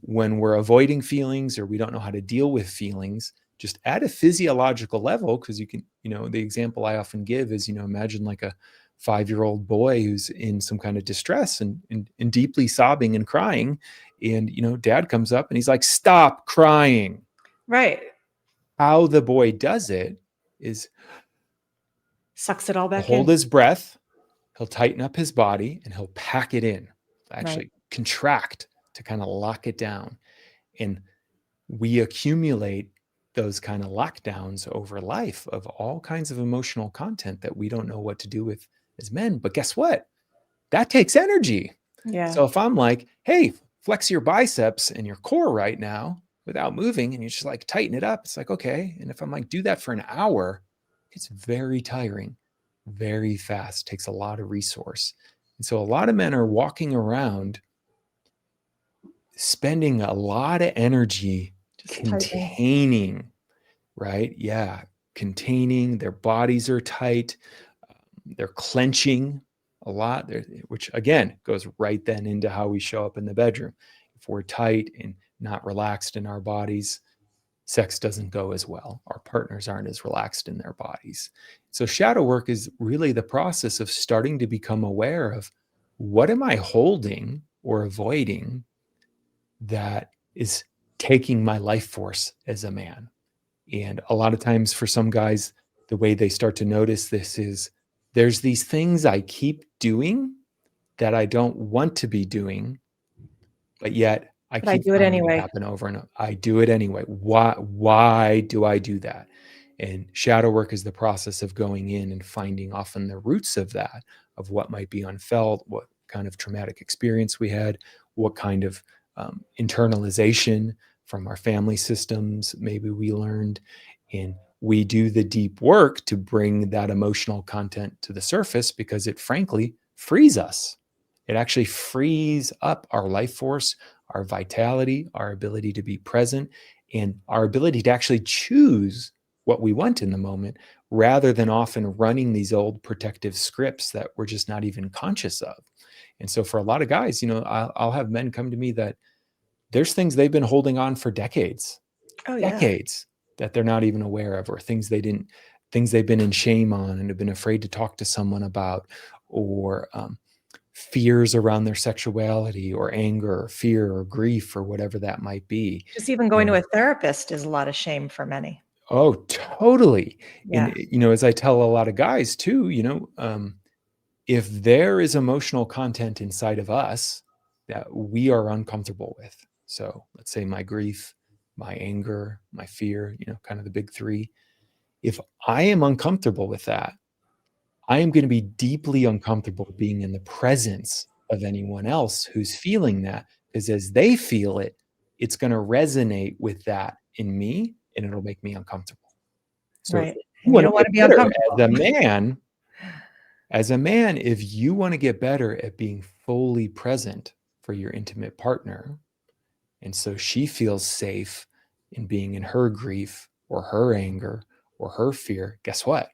[SPEAKER 3] When we're avoiding feelings or we don't know how to deal with feelings, just at a physiological level, because you can, the example I often give is, imagine like a 5-year-old boy who's in some kind of distress and deeply sobbing and crying. And, dad comes up and he's like, stop crying.
[SPEAKER 2] Right.
[SPEAKER 3] How the boy does it is
[SPEAKER 2] Sucks it all
[SPEAKER 3] he'll
[SPEAKER 2] back
[SPEAKER 3] hold
[SPEAKER 2] in.
[SPEAKER 3] his breath, he'll tighten up his body, and he'll pack it in, actually contract to kind of lock it down. And we accumulate those kind of lockdowns over life of all kinds of emotional content that we don't know what to do with as men. But guess what? That takes energy.
[SPEAKER 2] Yeah.
[SPEAKER 3] So if I'm like, hey, flex your biceps and your core right now without moving, and you just like tighten it up, it's like, okay. And if I'm like, do that for an hour, it's very tiring, very fast, takes a lot of resource. And so a lot of men are walking around spending a lot of energy
[SPEAKER 2] Just
[SPEAKER 3] containing, right? Yeah, containing. Their bodies are tight. They're clenching a lot, which again goes right then into how we show up in the bedroom. If we're tight and not relaxed in our bodies, sex doesn't go as well. Our partners aren't as relaxed in their bodies. So shadow work is really the process of starting to become aware of, what am I holding or avoiding that is taking my life force as a man? And a lot of times for some guys, the way they start to notice this is, there's these things I keep doing that I don't want to be doing, but yet I
[SPEAKER 2] But I
[SPEAKER 3] keep
[SPEAKER 2] do it
[SPEAKER 3] finding it
[SPEAKER 2] anyway.
[SPEAKER 3] happen over and over. I do it anyway. Why do I do that? And shadow work is the process of going in and finding often the roots of that, of what might be unfelt, what kind of traumatic experience we had, what kind of internalization from our family systems maybe we learned. And we do the deep work to bring that emotional content to the surface, because it frankly frees us. It actually frees up our life force, our vitality, our ability to be present, and our ability to actually choose what we want in the moment, rather than often running these old protective scripts that we're just not even conscious of. And so for a lot of guys, I'll have men come to me that there's things they've been holding on for decades,
[SPEAKER 2] Oh, yeah.
[SPEAKER 3] decades, that they're not even aware of, or things they've been in shame on and have been afraid to talk to someone about, or fears around their sexuality, or anger or fear or grief or whatever that might be.
[SPEAKER 2] Just even going to a therapist is a lot of shame for many.
[SPEAKER 3] Oh, totally.
[SPEAKER 2] Yeah.
[SPEAKER 3] And, as I tell a lot of guys too, if there is emotional content inside of us that we are uncomfortable with, so let's say my grief, my anger, my fear, kind of the big three, if I am uncomfortable with that, I am going to be deeply uncomfortable being in the presence of anyone else who's feeling that, because as they feel it, it's going to resonate with that in me, and it'll make me uncomfortable. So if
[SPEAKER 2] Right.
[SPEAKER 3] you
[SPEAKER 2] And you
[SPEAKER 3] want
[SPEAKER 2] don't
[SPEAKER 3] to
[SPEAKER 2] want
[SPEAKER 3] get
[SPEAKER 2] to be
[SPEAKER 3] better
[SPEAKER 2] uncomfortable.
[SPEAKER 3] as a man, if you want to get better at being fully present for your intimate partner, and so she feels safe in being in her grief or her anger or her fear, guess what?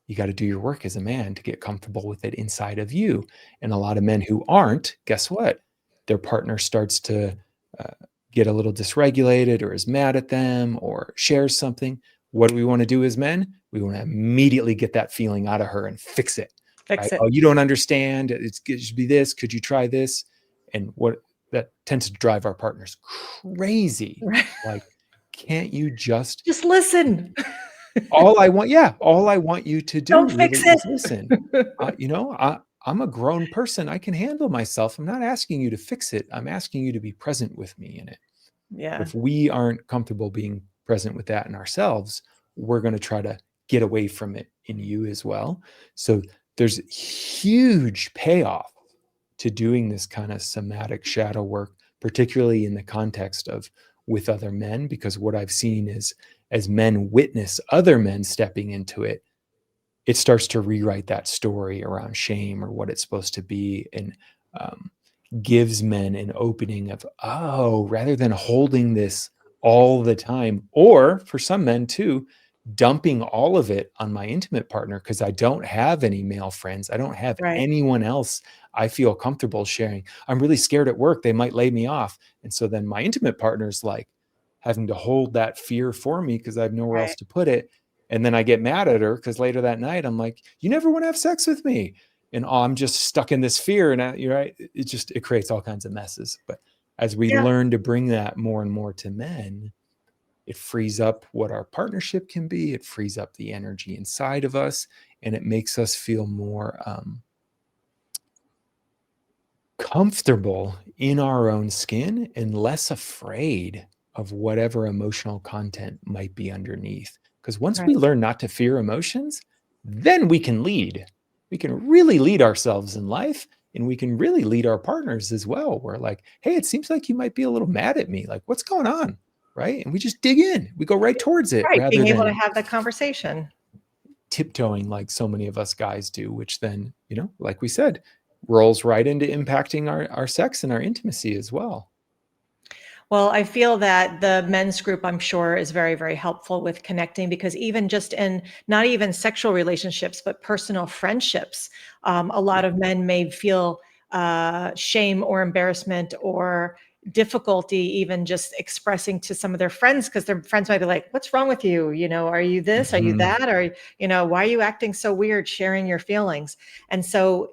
[SPEAKER 3] You got to do your work as a man to get comfortable with it inside of you. And a lot of men who aren't, guess what? Their partner starts to uh, get a little dysregulated, or is mad at them, or shares something. What do we want to do as men? We want to immediately get that feeling out of her and fix it.
[SPEAKER 2] Fix
[SPEAKER 3] Right?
[SPEAKER 2] it.
[SPEAKER 3] Oh, you don't understand. It should be this. Could you try this? And what that tends to drive our partners crazy.
[SPEAKER 2] Right.
[SPEAKER 3] Like, can't you just
[SPEAKER 2] listen.
[SPEAKER 3] all I want you to do
[SPEAKER 2] Don't
[SPEAKER 3] really
[SPEAKER 2] fix it.
[SPEAKER 3] is listen. I'm a grown person. I can handle myself. I'm not asking you to fix it. I'm asking you to be present with me in it.
[SPEAKER 2] Yeah.
[SPEAKER 3] If we aren't comfortable being present with that in ourselves, we're going to try to get away from it in you as well. So there's huge payoff to doing this kind of somatic shadow work, particularly in the context of with other men, because what I've seen is, as men witness other men stepping into it, it starts to rewrite that story around shame or what it's supposed to be, and gives men an opening of, oh, rather than holding this all the time, or for some men too, dumping all of it on my intimate partner because I don't have any male friends. I don't have
[SPEAKER 2] Right.
[SPEAKER 3] anyone else I feel comfortable sharing. I'm really scared at work. They might lay me off. And so then my intimate partner's like having to hold that fear for me because I have nowhere
[SPEAKER 2] Right.
[SPEAKER 3] else to put it. And then I get mad at her because later that night I'm like, you never want to have sex with me. And I'm just stuck in this fear. And you're right. It creates all kinds of messes. But as we
[SPEAKER 2] Yeah.
[SPEAKER 3] learn to bring that more and more to men, it frees up what our partnership can be. It frees up the energy inside of us, and it makes us feel more comfortable in our own skin and less afraid of whatever emotional content might be underneath. Because once
[SPEAKER 2] Right.
[SPEAKER 3] we learn not to fear emotions, then we can lead. We can really lead ourselves in life, and we can really lead our partners as well. We're like, hey, it seems like you might be a little mad at me. Like, what's going on? Right. And we just dig in. We go right towards it
[SPEAKER 2] Right.
[SPEAKER 3] rather
[SPEAKER 2] Being able to
[SPEAKER 3] than
[SPEAKER 2] have that conversation.
[SPEAKER 3] tiptoeing like so many of us guys do, which then, like we said, rolls right into impacting our sex and our intimacy as well.
[SPEAKER 2] Well, I feel that the men's group, I'm sure, is very, very helpful with connecting, because even just in not even sexual relationships, but personal friendships, a lot of men may feel shame or embarrassment or difficulty even just expressing to some of their friends, because their friends might be like, what's wrong with you? Are you this? Are you
[SPEAKER 3] Mhm.
[SPEAKER 2] that? Or, why are you acting so weird sharing your feelings? And so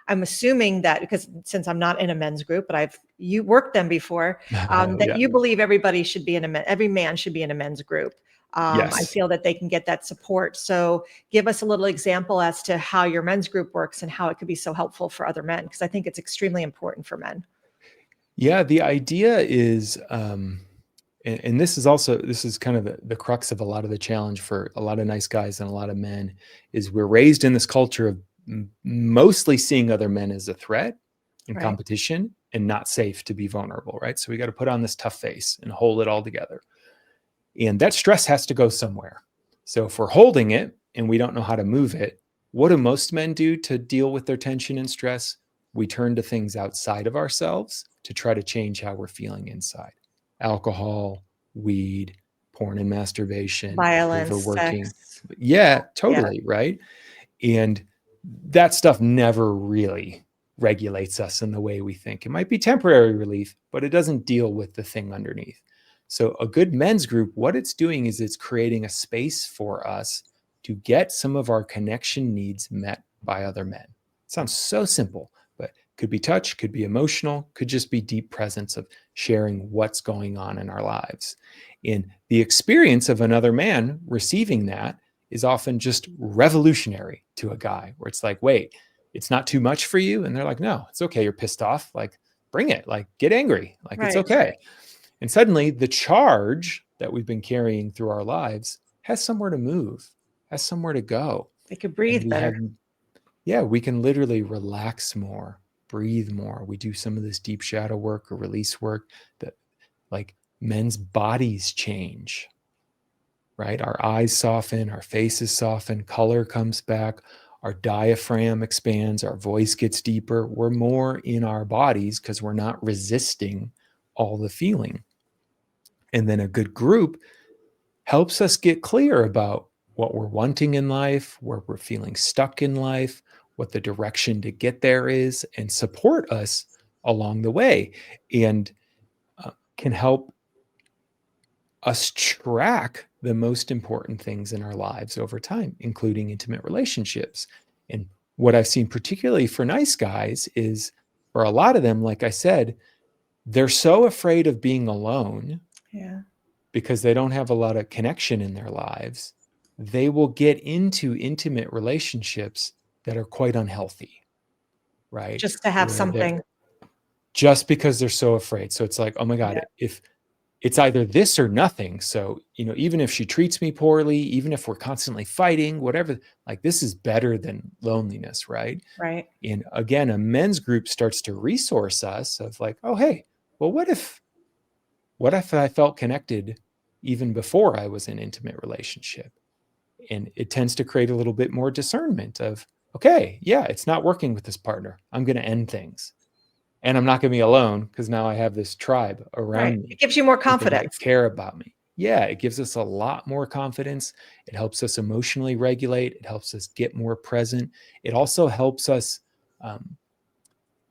[SPEAKER 2] I'm assuming that, because since I'm not in a men's group, but you worked them before, that
[SPEAKER 3] Yeah.
[SPEAKER 2] you believe everybody should be every man should be in a men's group. I
[SPEAKER 3] Yes.
[SPEAKER 2] feel that they can get that support. So give us a little example as to how your men's group works and how it could be so helpful for other men, because I think it's extremely important for men.
[SPEAKER 3] Yeah. The idea is, and this is kind of the crux of a lot of the challenge for a lot of nice guys and a lot of men, is we're raised in this culture of mostly seeing other men as a threat and
[SPEAKER 2] Right.
[SPEAKER 3] competition and not safe to be vulnerable. Right. So we got to put on this tough face and hold it all together. And that stress has to go somewhere. So if we're holding it and we don't know how to move it, what do most men do to deal with their tension and stress? We turn to things outside of ourselves to try to change how we're feeling inside. Alcohol, weed, porn and masturbation,
[SPEAKER 2] Violence,
[SPEAKER 3] overworking.
[SPEAKER 2] sex.
[SPEAKER 3] Yeah,
[SPEAKER 2] Yeah.
[SPEAKER 3] totally. Right. And that stuff never really regulates us in the way we think. It might be temporary relief, but it doesn't deal with the thing underneath. So a good men's group, what it's doing is it's creating a space for us to get some of our connection needs met by other men. It sounds so simple, but could be touch, could be emotional, could just be deep presence of sharing what's going on in our lives. And the experience of another man receiving that is often just revolutionary to a guy, where it's like, wait, it's not too much for you? And they're like, no, it's okay. You're pissed off. Like, bring it. Like, get angry. Like, it's
[SPEAKER 2] Right.
[SPEAKER 3] okay. And suddenly the charge that we've been carrying through our lives has somewhere to move, has somewhere to go.
[SPEAKER 2] They could
[SPEAKER 3] And
[SPEAKER 2] breathe better.
[SPEAKER 3] we can literally relax more, breathe more. We do some of this deep shadow work or release work that, like, men's bodies change, right? Our eyes soften, our faces soften, color comes back, our diaphragm expands, our voice gets deeper. We're more in our bodies because we're not resisting all the feeling. And then a good group helps us get clear about what we're wanting in life, where we're feeling stuck in life, what the direction to get there is, and support us along the way, and can help us track the most important things in our lives over time, including intimate relationships. And what I've seen, particularly for nice guys, is for a lot of them, like I said, they're so afraid of being alone
[SPEAKER 2] Yeah.
[SPEAKER 3] because they don't have a lot of connection in their lives. They will get into intimate relationships that are quite unhealthy, right?
[SPEAKER 2] Just to have
[SPEAKER 3] Where they're
[SPEAKER 2] something.
[SPEAKER 3] just because they're so afraid. So it's like, oh my
[SPEAKER 2] Yeah.
[SPEAKER 3] God, if it's either this or nothing. So, even if she treats me poorly, even if we're constantly fighting, whatever, like, this is better than loneliness, right?
[SPEAKER 2] Right.
[SPEAKER 3] And again, a men's group starts to resource us of like, oh, hey, well, what if I felt connected even before I was in an intimate relationship. And it tends to create a little bit more discernment of, okay, yeah, it's not working with this partner. I'm going to end things. And I'm not going to be alone because now I have this tribe around me.
[SPEAKER 2] It gives you more
[SPEAKER 3] people
[SPEAKER 2] confidence.
[SPEAKER 3] that care about me. Yeah, it gives us a lot more confidence. It helps us emotionally regulate. It helps us get more present. It also helps us,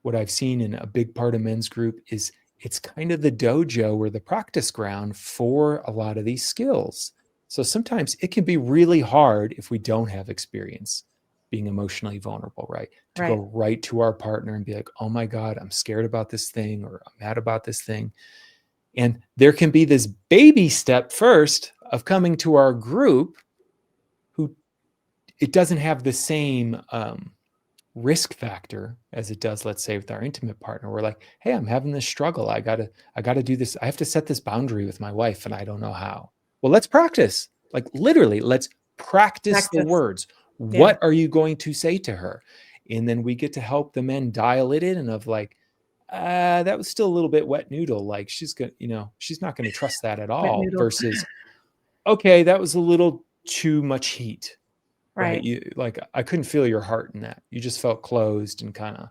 [SPEAKER 3] what I've seen in a big part of men's group is it's kind of the dojo or the practice ground for a lot of these skills. So sometimes it can be really hard if we don't have experience being emotionally vulnerable, right? To go right to our partner and be like, oh my God, I'm scared about this thing, or I'm mad about this thing. And there can be this baby step first of coming to our group who it doesn't have the same risk factor as it does, let's say, with our intimate partner. We're like, hey, I'm having this struggle. I gotta do this. I have to set this boundary with my wife and I don't know how. Well, let's practice. Like literally, let's practice the words. What are you going to say to her? And then we get to help the men dial it in and of like, that was still a little bit wet noodle. Like she's not going to trust that at all versus, okay, that was a little too much heat. Right. You like, I couldn't feel your heart in that. You just felt closed and kind of,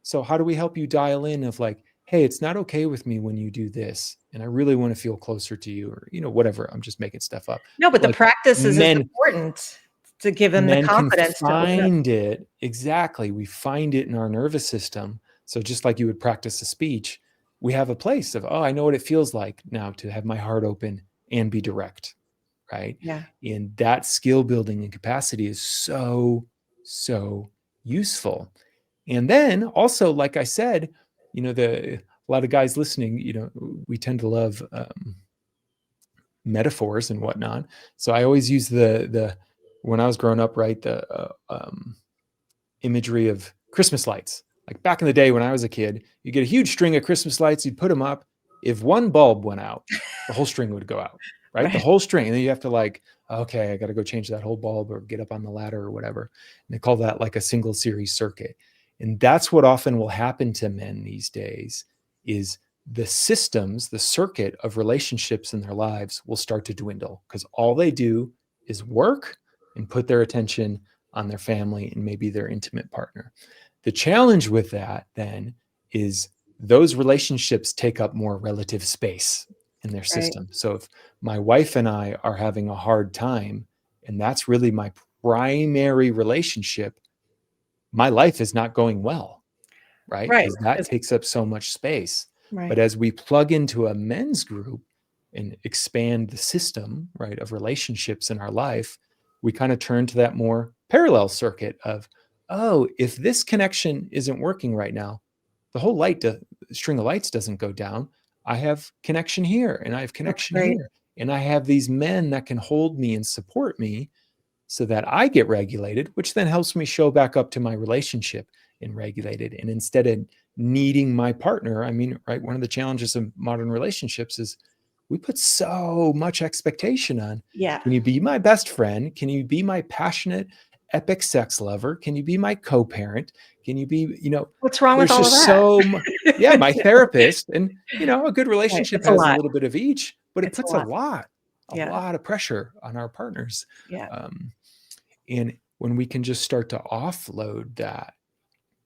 [SPEAKER 3] so how do we help you dial in of like, hey, it's not okay with me when you do this. And I really want to feel closer to you, or, whatever. I'm just making stuff up.
[SPEAKER 2] No, but like, the practice is important to give them the confidence
[SPEAKER 3] to find it. Exactly. We find it in our nervous system. So just like you would practice a speech, we have a place of, oh, I know what it feels like now to have my heart open and be direct. Right.
[SPEAKER 2] Yeah.
[SPEAKER 3] And that skill building and capacity is so useful. And then also, like I said, a lot of guys listening, we tend to love metaphors and whatnot. So I always use the when I was growing up, right, the imagery of Christmas lights. Like back in the day when I was a kid, you get a huge string of Christmas lights, you'd put them up. If one bulb went out, the whole string would go out. Right? The whole string. And then you have to like, okay, I got to go change that whole bulb or get up on the ladder or whatever. And they call that like a single series circuit. And that's what often will happen to men these days is the systems, the circuit of relationships in their lives will start to dwindle because all they do is work and put their attention on their family and maybe their intimate partner. The challenge with that then is those relationships take up more relative space in their system. So if my wife and I are having a hard time, and that's really my primary relationship, my life is not going well, right? Because that takes up so much space. But as we plug into a men's group and expand the system, right, of relationships in our life, we kind of turn to that more parallel circuit of, oh, if this connection isn't working right now, the whole string of lights doesn't go down. I have connection here and I have connection here. And I have these men that can hold me and support me so that I get regulated, which then helps me show back up to my relationship and regulated. And instead of needing my partner, right, one of the challenges of modern relationships is we put so much expectation on.
[SPEAKER 2] Yeah.
[SPEAKER 3] Can you be my best friend? Can you be my passionate, epic sex lover? Can you be my co-parent? Can you be,
[SPEAKER 2] what's wrong with all of that?
[SPEAKER 3] My therapist. And, a good relationship has a little bit of each, but it puts a lot of pressure on our partners.
[SPEAKER 2] Yeah.
[SPEAKER 3] And when we can just start to offload that,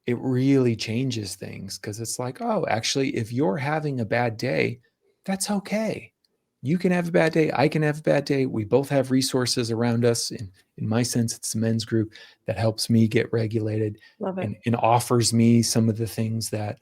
[SPEAKER 3] it really changes things because it's like, oh, actually, if you're having a bad day, that's okay. You can have a bad day. I can have a bad day. We both have resources around us. In my sense, it's the men's group that helps me get regulated and offers me some of the things that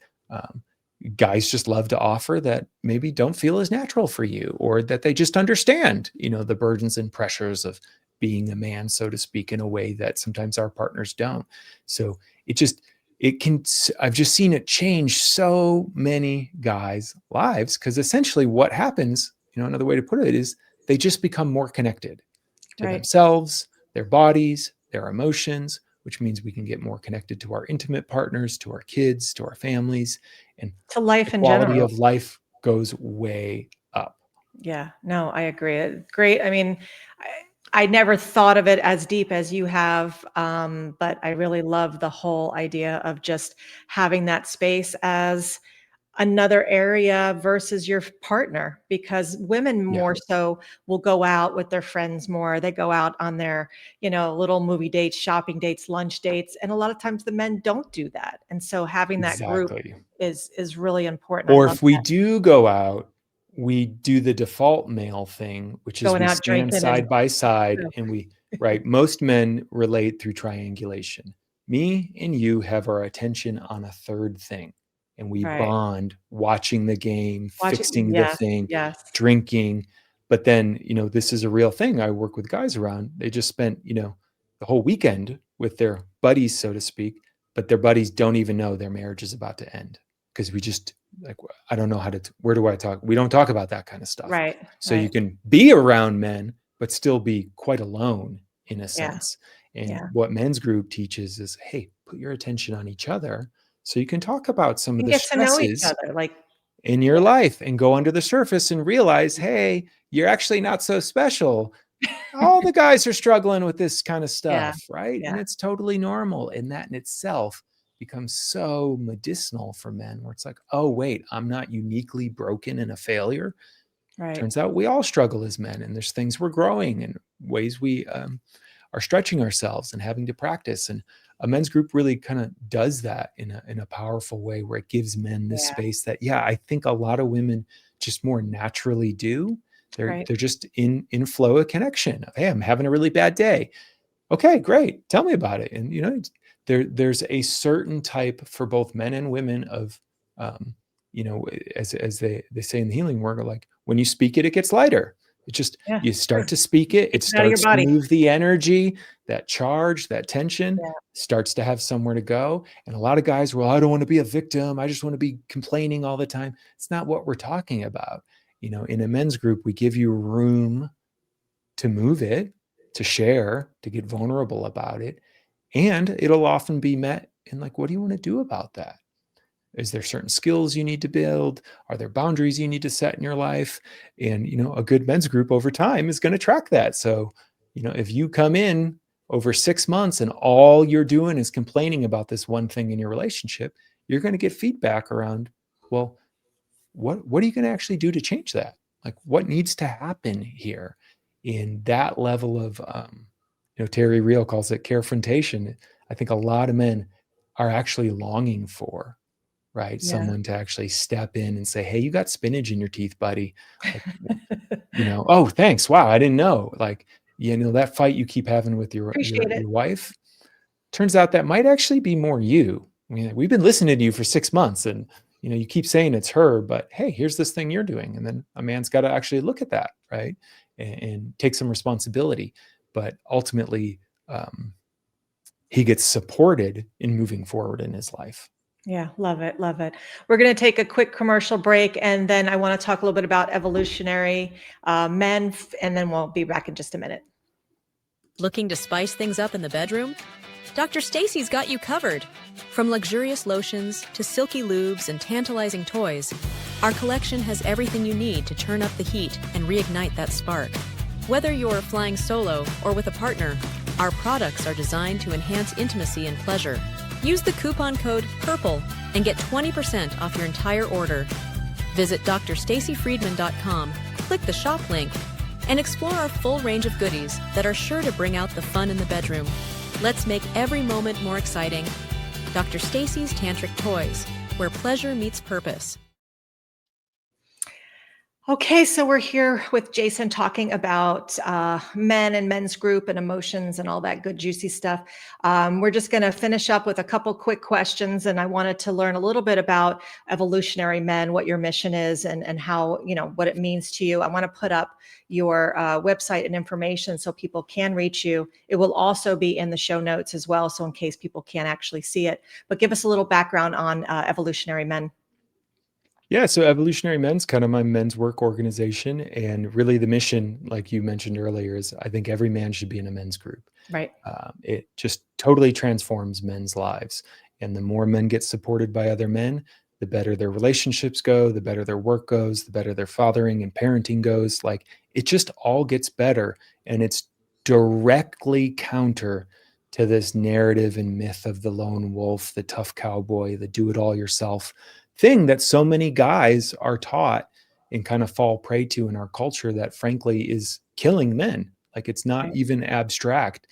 [SPEAKER 3] guys just love to offer that maybe don't feel as natural for you, or that they just understand, the burdens and pressures of being a man, so to speak, in a way that sometimes our partners don't. So I've just seen it change so many guys' lives because essentially what happens, another way to put it is they just become more connected to themselves, their bodies, their emotions, which means we can get more connected to our intimate partners, to our kids, to our families, and
[SPEAKER 2] to life in
[SPEAKER 3] general.
[SPEAKER 2] Quality
[SPEAKER 3] of life goes way up.
[SPEAKER 2] Yeah, no, I agree. Great. I never thought of it as deep as you have, but I really love the whole idea of just having that space as another area versus your partner, because women more so will go out with their friends more. They go out on their, little movie dates, shopping dates, lunch dates. And a lot of times the men don't do that. And so having that group
[SPEAKER 3] Exactly.
[SPEAKER 2] is really important. I
[SPEAKER 3] Or
[SPEAKER 2] love
[SPEAKER 3] if we
[SPEAKER 2] that.
[SPEAKER 3] do go out, we do the default male thing, which is
[SPEAKER 2] Going
[SPEAKER 3] we
[SPEAKER 2] out
[SPEAKER 3] stand
[SPEAKER 2] drinking and
[SPEAKER 3] side by side and right? Most men relate through triangulation. Me and you have our attention on a third thing, and we
[SPEAKER 2] right.
[SPEAKER 3] bond watching the game,
[SPEAKER 2] Watching,
[SPEAKER 3] fixing the
[SPEAKER 2] yes,
[SPEAKER 3] thing,
[SPEAKER 2] yes.
[SPEAKER 3] drinking. But then, this is a real thing. I work with guys around. They just spent, the whole weekend with their buddies, so to speak, but their buddies don't even know their marriage is about to end because we just like, I don't know where do I talk? We don't talk about that kind of stuff.
[SPEAKER 2] Right,
[SPEAKER 3] So you
[SPEAKER 2] right.
[SPEAKER 3] can be around men, but still be quite alone in a
[SPEAKER 2] Yeah,
[SPEAKER 3] sense. And
[SPEAKER 2] yeah.
[SPEAKER 3] what men's group teaches is, hey, put your attention on each other so you can talk about some of
[SPEAKER 2] And
[SPEAKER 3] the
[SPEAKER 2] get to know each
[SPEAKER 3] stresses
[SPEAKER 2] other, like,
[SPEAKER 3] in your life and go under the surface and realize, hey, you're actually not so special. All the guys are struggling with this kind of
[SPEAKER 2] yeah,
[SPEAKER 3] stuff, right? And
[SPEAKER 2] yeah,
[SPEAKER 3] it's totally normal. And that in itself becomes so medicinal for men where it's like, oh, wait, I'm not uniquely broken and a failure.
[SPEAKER 2] right.
[SPEAKER 3] Turns out we all struggle as men, and there's things we're growing and ways we are stretching ourselves and having to practice. And a men's group really kind of does that in a powerful way where it gives men this
[SPEAKER 2] Yeah,
[SPEAKER 3] space that, I think a lot of women just more naturally do. They're
[SPEAKER 2] right.
[SPEAKER 3] just in flow of connection. Hey, I'm having a really bad day. Okay, great. Tell me about it. And there's a certain type for both men and women of as they say in the healing work, like when you speak it, it gets lighter. It just,
[SPEAKER 2] Yeah,
[SPEAKER 3] you
[SPEAKER 2] sure.
[SPEAKER 3] start to speak it, it
[SPEAKER 2] Gets it out of your
[SPEAKER 3] starts to
[SPEAKER 2] body.
[SPEAKER 3] move the energy, that charge, that tension
[SPEAKER 2] Yeah,
[SPEAKER 3] starts to have somewhere to go. And a lot of guys, well, I don't want to be a victim. I just want to be complaining all the time. It's not what we're talking about. In a men's group, we give you room to move it, to share, to get vulnerable about it. And it'll often be met in like, what do you want to do about that? Is there certain skills you need to build? Are there boundaries you need to set in your life? And, a good men's group over time is going to track that. So, if you come in over 6 months and all you're doing is complaining about this one thing in your relationship, you're going to get feedback around, well, what are you going to actually do to change that? Like, what needs to happen here? In that level of, Terry Real calls it carefrontation. I think a lot of men are actually longing for, right?
[SPEAKER 2] yeah.
[SPEAKER 3] Someone to actually step in and say, hey, you got spinach in your teeth, buddy. Like, oh, thanks. Wow, I didn't know. Like, that fight you keep having with your
[SPEAKER 2] Appreciate it.
[SPEAKER 3] wife, turns out that might actually be more you. I mean, we've been listening to you for 6 months and you keep saying it's her, but hey, here's this thing you're doing. And then a man's got to actually look at that, right? And take some responsibility. But ultimately, he gets supported in moving forward in his life.
[SPEAKER 2] Yeah, love it, love it. We're going to take a quick commercial break, and then I want to talk a little bit about evolutionary men, and then we'll be back in just a minute.
[SPEAKER 5] Looking to spice things up in the bedroom? Dr. Stacy's got you covered. From luxurious lotions to silky lubes and tantalizing toys, our collection has everything you need to turn up the heat and reignite that spark. Whether you're flying solo or with a partner, our products are designed to enhance intimacy and pleasure. Use the coupon code PURPLE and get 20% off your entire order. Visit drstacyfriedman.com, click the shop link, and explore our full range of goodies that are sure to bring out the fun in the bedroom. Let's make every moment more exciting. Dr. Stacy's Tantric Toys, where pleasure meets purpose.
[SPEAKER 2] Okay, so we're here with Jason talking about men and men's group and emotions and all that good juicy stuff. We're just going to finish up with a couple quick questions, and I wanted to learn a little bit about evolutionary men, what your mission is, and how, what it means to you. I want to put up your website and information so people can reach you. It will also be in the show notes as well, so in case people can't actually see it. But give us a little background on evolutionary men.
[SPEAKER 3] Yeah, so Evolutionary Men's kind of my men's work organization. And really the mission, like you mentioned earlier, is I think every man should be in a men's group.
[SPEAKER 2] Right.
[SPEAKER 3] It just totally transforms men's lives. And the more men get supported by other men, the better their relationships go, the better their work goes, the better their fathering and parenting goes. Like it just all gets better. And it's directly counter to this narrative and myth of the lone wolf, the tough cowboy, the do it all yourself thing that so many guys are taught and kind of fall prey to in our culture that frankly is killing men. Like it's not even abstract.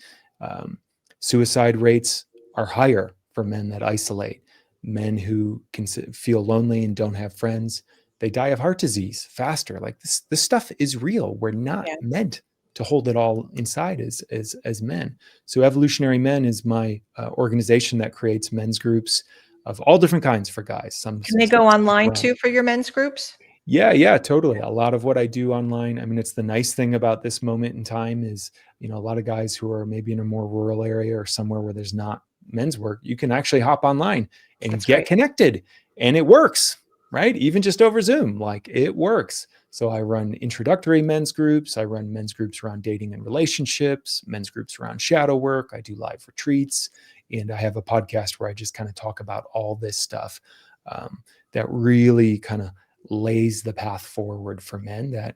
[SPEAKER 3] Suicide rates are higher for men that isolate. Men who can feel lonely and don't have friends, they die of heart disease faster. Like this stuff is real. We're not meant to hold it all inside as men. So Evolutionary Men is my organization that creates men's groups of all different kinds for guys.
[SPEAKER 2] Can they go online too for your men's groups?
[SPEAKER 3] Yeah, totally. A lot of what I do online, I mean, it's the nice thing about this moment in time is, a lot of guys who are maybe in a more rural area or somewhere where there's not men's work, you can actually hop online and get connected, and it works, right? Even just over Zoom, like it works. So I run introductory men's groups. I run men's groups around dating and relationships, men's groups around shadow work. I do live retreats, and I have a podcast where I just kind of talk about all this stuff that really kind of lays the path forward for men that,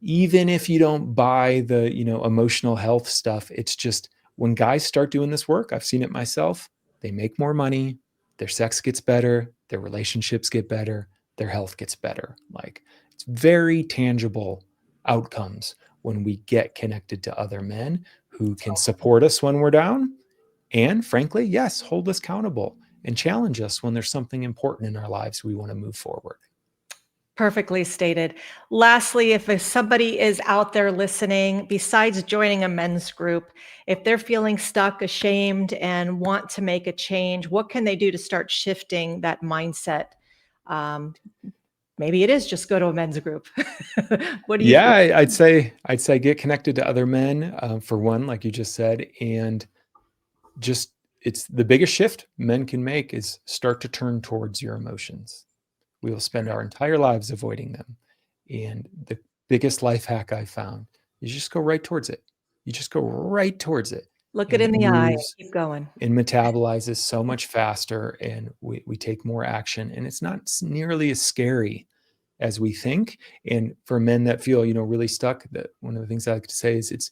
[SPEAKER 3] even if you don't buy the, emotional health stuff, it's just when guys start doing this work, I've seen it myself, they make more money, their sex gets better, their relationships get better, their health gets better. Like it's very tangible outcomes when we get connected to other men who can support us when we're down. And frankly, yes, hold us accountable and challenge us when there's something important in our lives we want to move forward.
[SPEAKER 2] Perfectly stated. Lastly, if somebody is out there listening, besides joining a men's group, if they're feeling stuck, ashamed, and want to make a change, what can they do to start shifting that mindset? Maybe it is just go to a men's group. What do you think?
[SPEAKER 3] I'd say get connected to other men, for one, like you just said, and just it's the biggest shift men can make is start to turn towards your emotions. We will spend our entire lives avoiding them. And the biggest life hack I found is just go right towards it. You just go right towards it.
[SPEAKER 2] Look it in the eye and keep going.
[SPEAKER 3] And metabolizes so much faster, and we take more action, and it's not nearly as scary as we think. And for men that feel, really stuck, that one of the things I like to say is it's,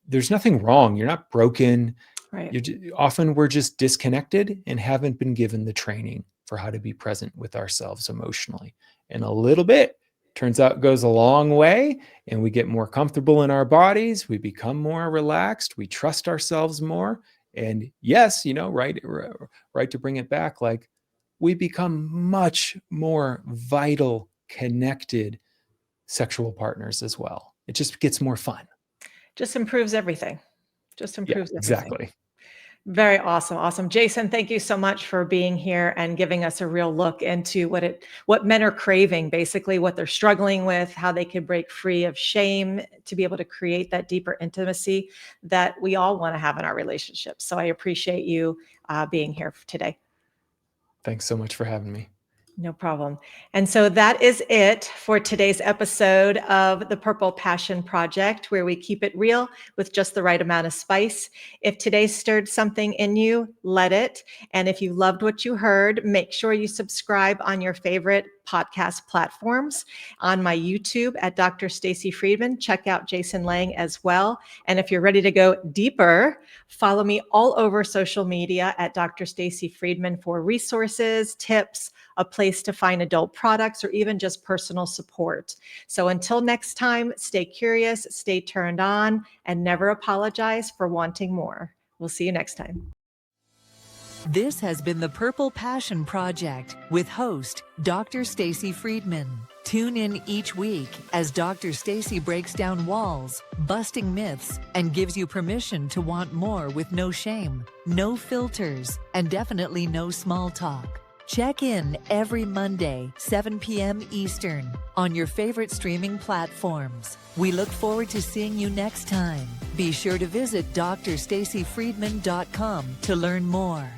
[SPEAKER 3] there's nothing wrong. You're not broken.
[SPEAKER 2] Right.
[SPEAKER 3] Often we're just disconnected and haven't been given the training for how to be present with ourselves emotionally. And a little bit, turns out, goes a long way, and we get more comfortable in our bodies. We become more relaxed. We trust ourselves more. And yes, right to bring it back, like we become much more vital, connected sexual partners as well. It just gets more fun.
[SPEAKER 2] Just improves everything.
[SPEAKER 3] Exactly.
[SPEAKER 2] Very awesome. Awesome. Jason, thank you so much for being here and giving us a real look into what men are craving, basically what they're struggling with, how they can break free of shame to be able to create that deeper intimacy that we all want to have in our relationships. So I appreciate you being here today.
[SPEAKER 3] Thanks so much for having me.
[SPEAKER 2] No problem. And so that is it for today's episode of the Purple Passion Project, where we keep it real with just the right amount of spice. If today stirred something in you, let it. And if you loved what you heard, make sure you subscribe on your favorite podcast platforms. On my YouTube at Dr. Stacy Friedman, check out Jason Lange as well. And if you're ready to go deeper, follow me all over social media at Dr. Stacy Friedman for resources, tips, a place to find adult products, or even just personal support. So until next time, stay curious, stay turned on, and never apologize for wanting more. We'll see you next time.
[SPEAKER 1] This has been the Purple Passion Project with host Dr. Stacy Friedman. Tune in each week as Dr. Stacy breaks down walls, busting myths, and gives you permission to want more with no shame, no filters, and definitely no small talk. Check in every Monday, 7 p.m. Eastern, on your favorite streaming platforms. We look forward to seeing you next time. Be sure to visit drstacyfriedman.com to learn more.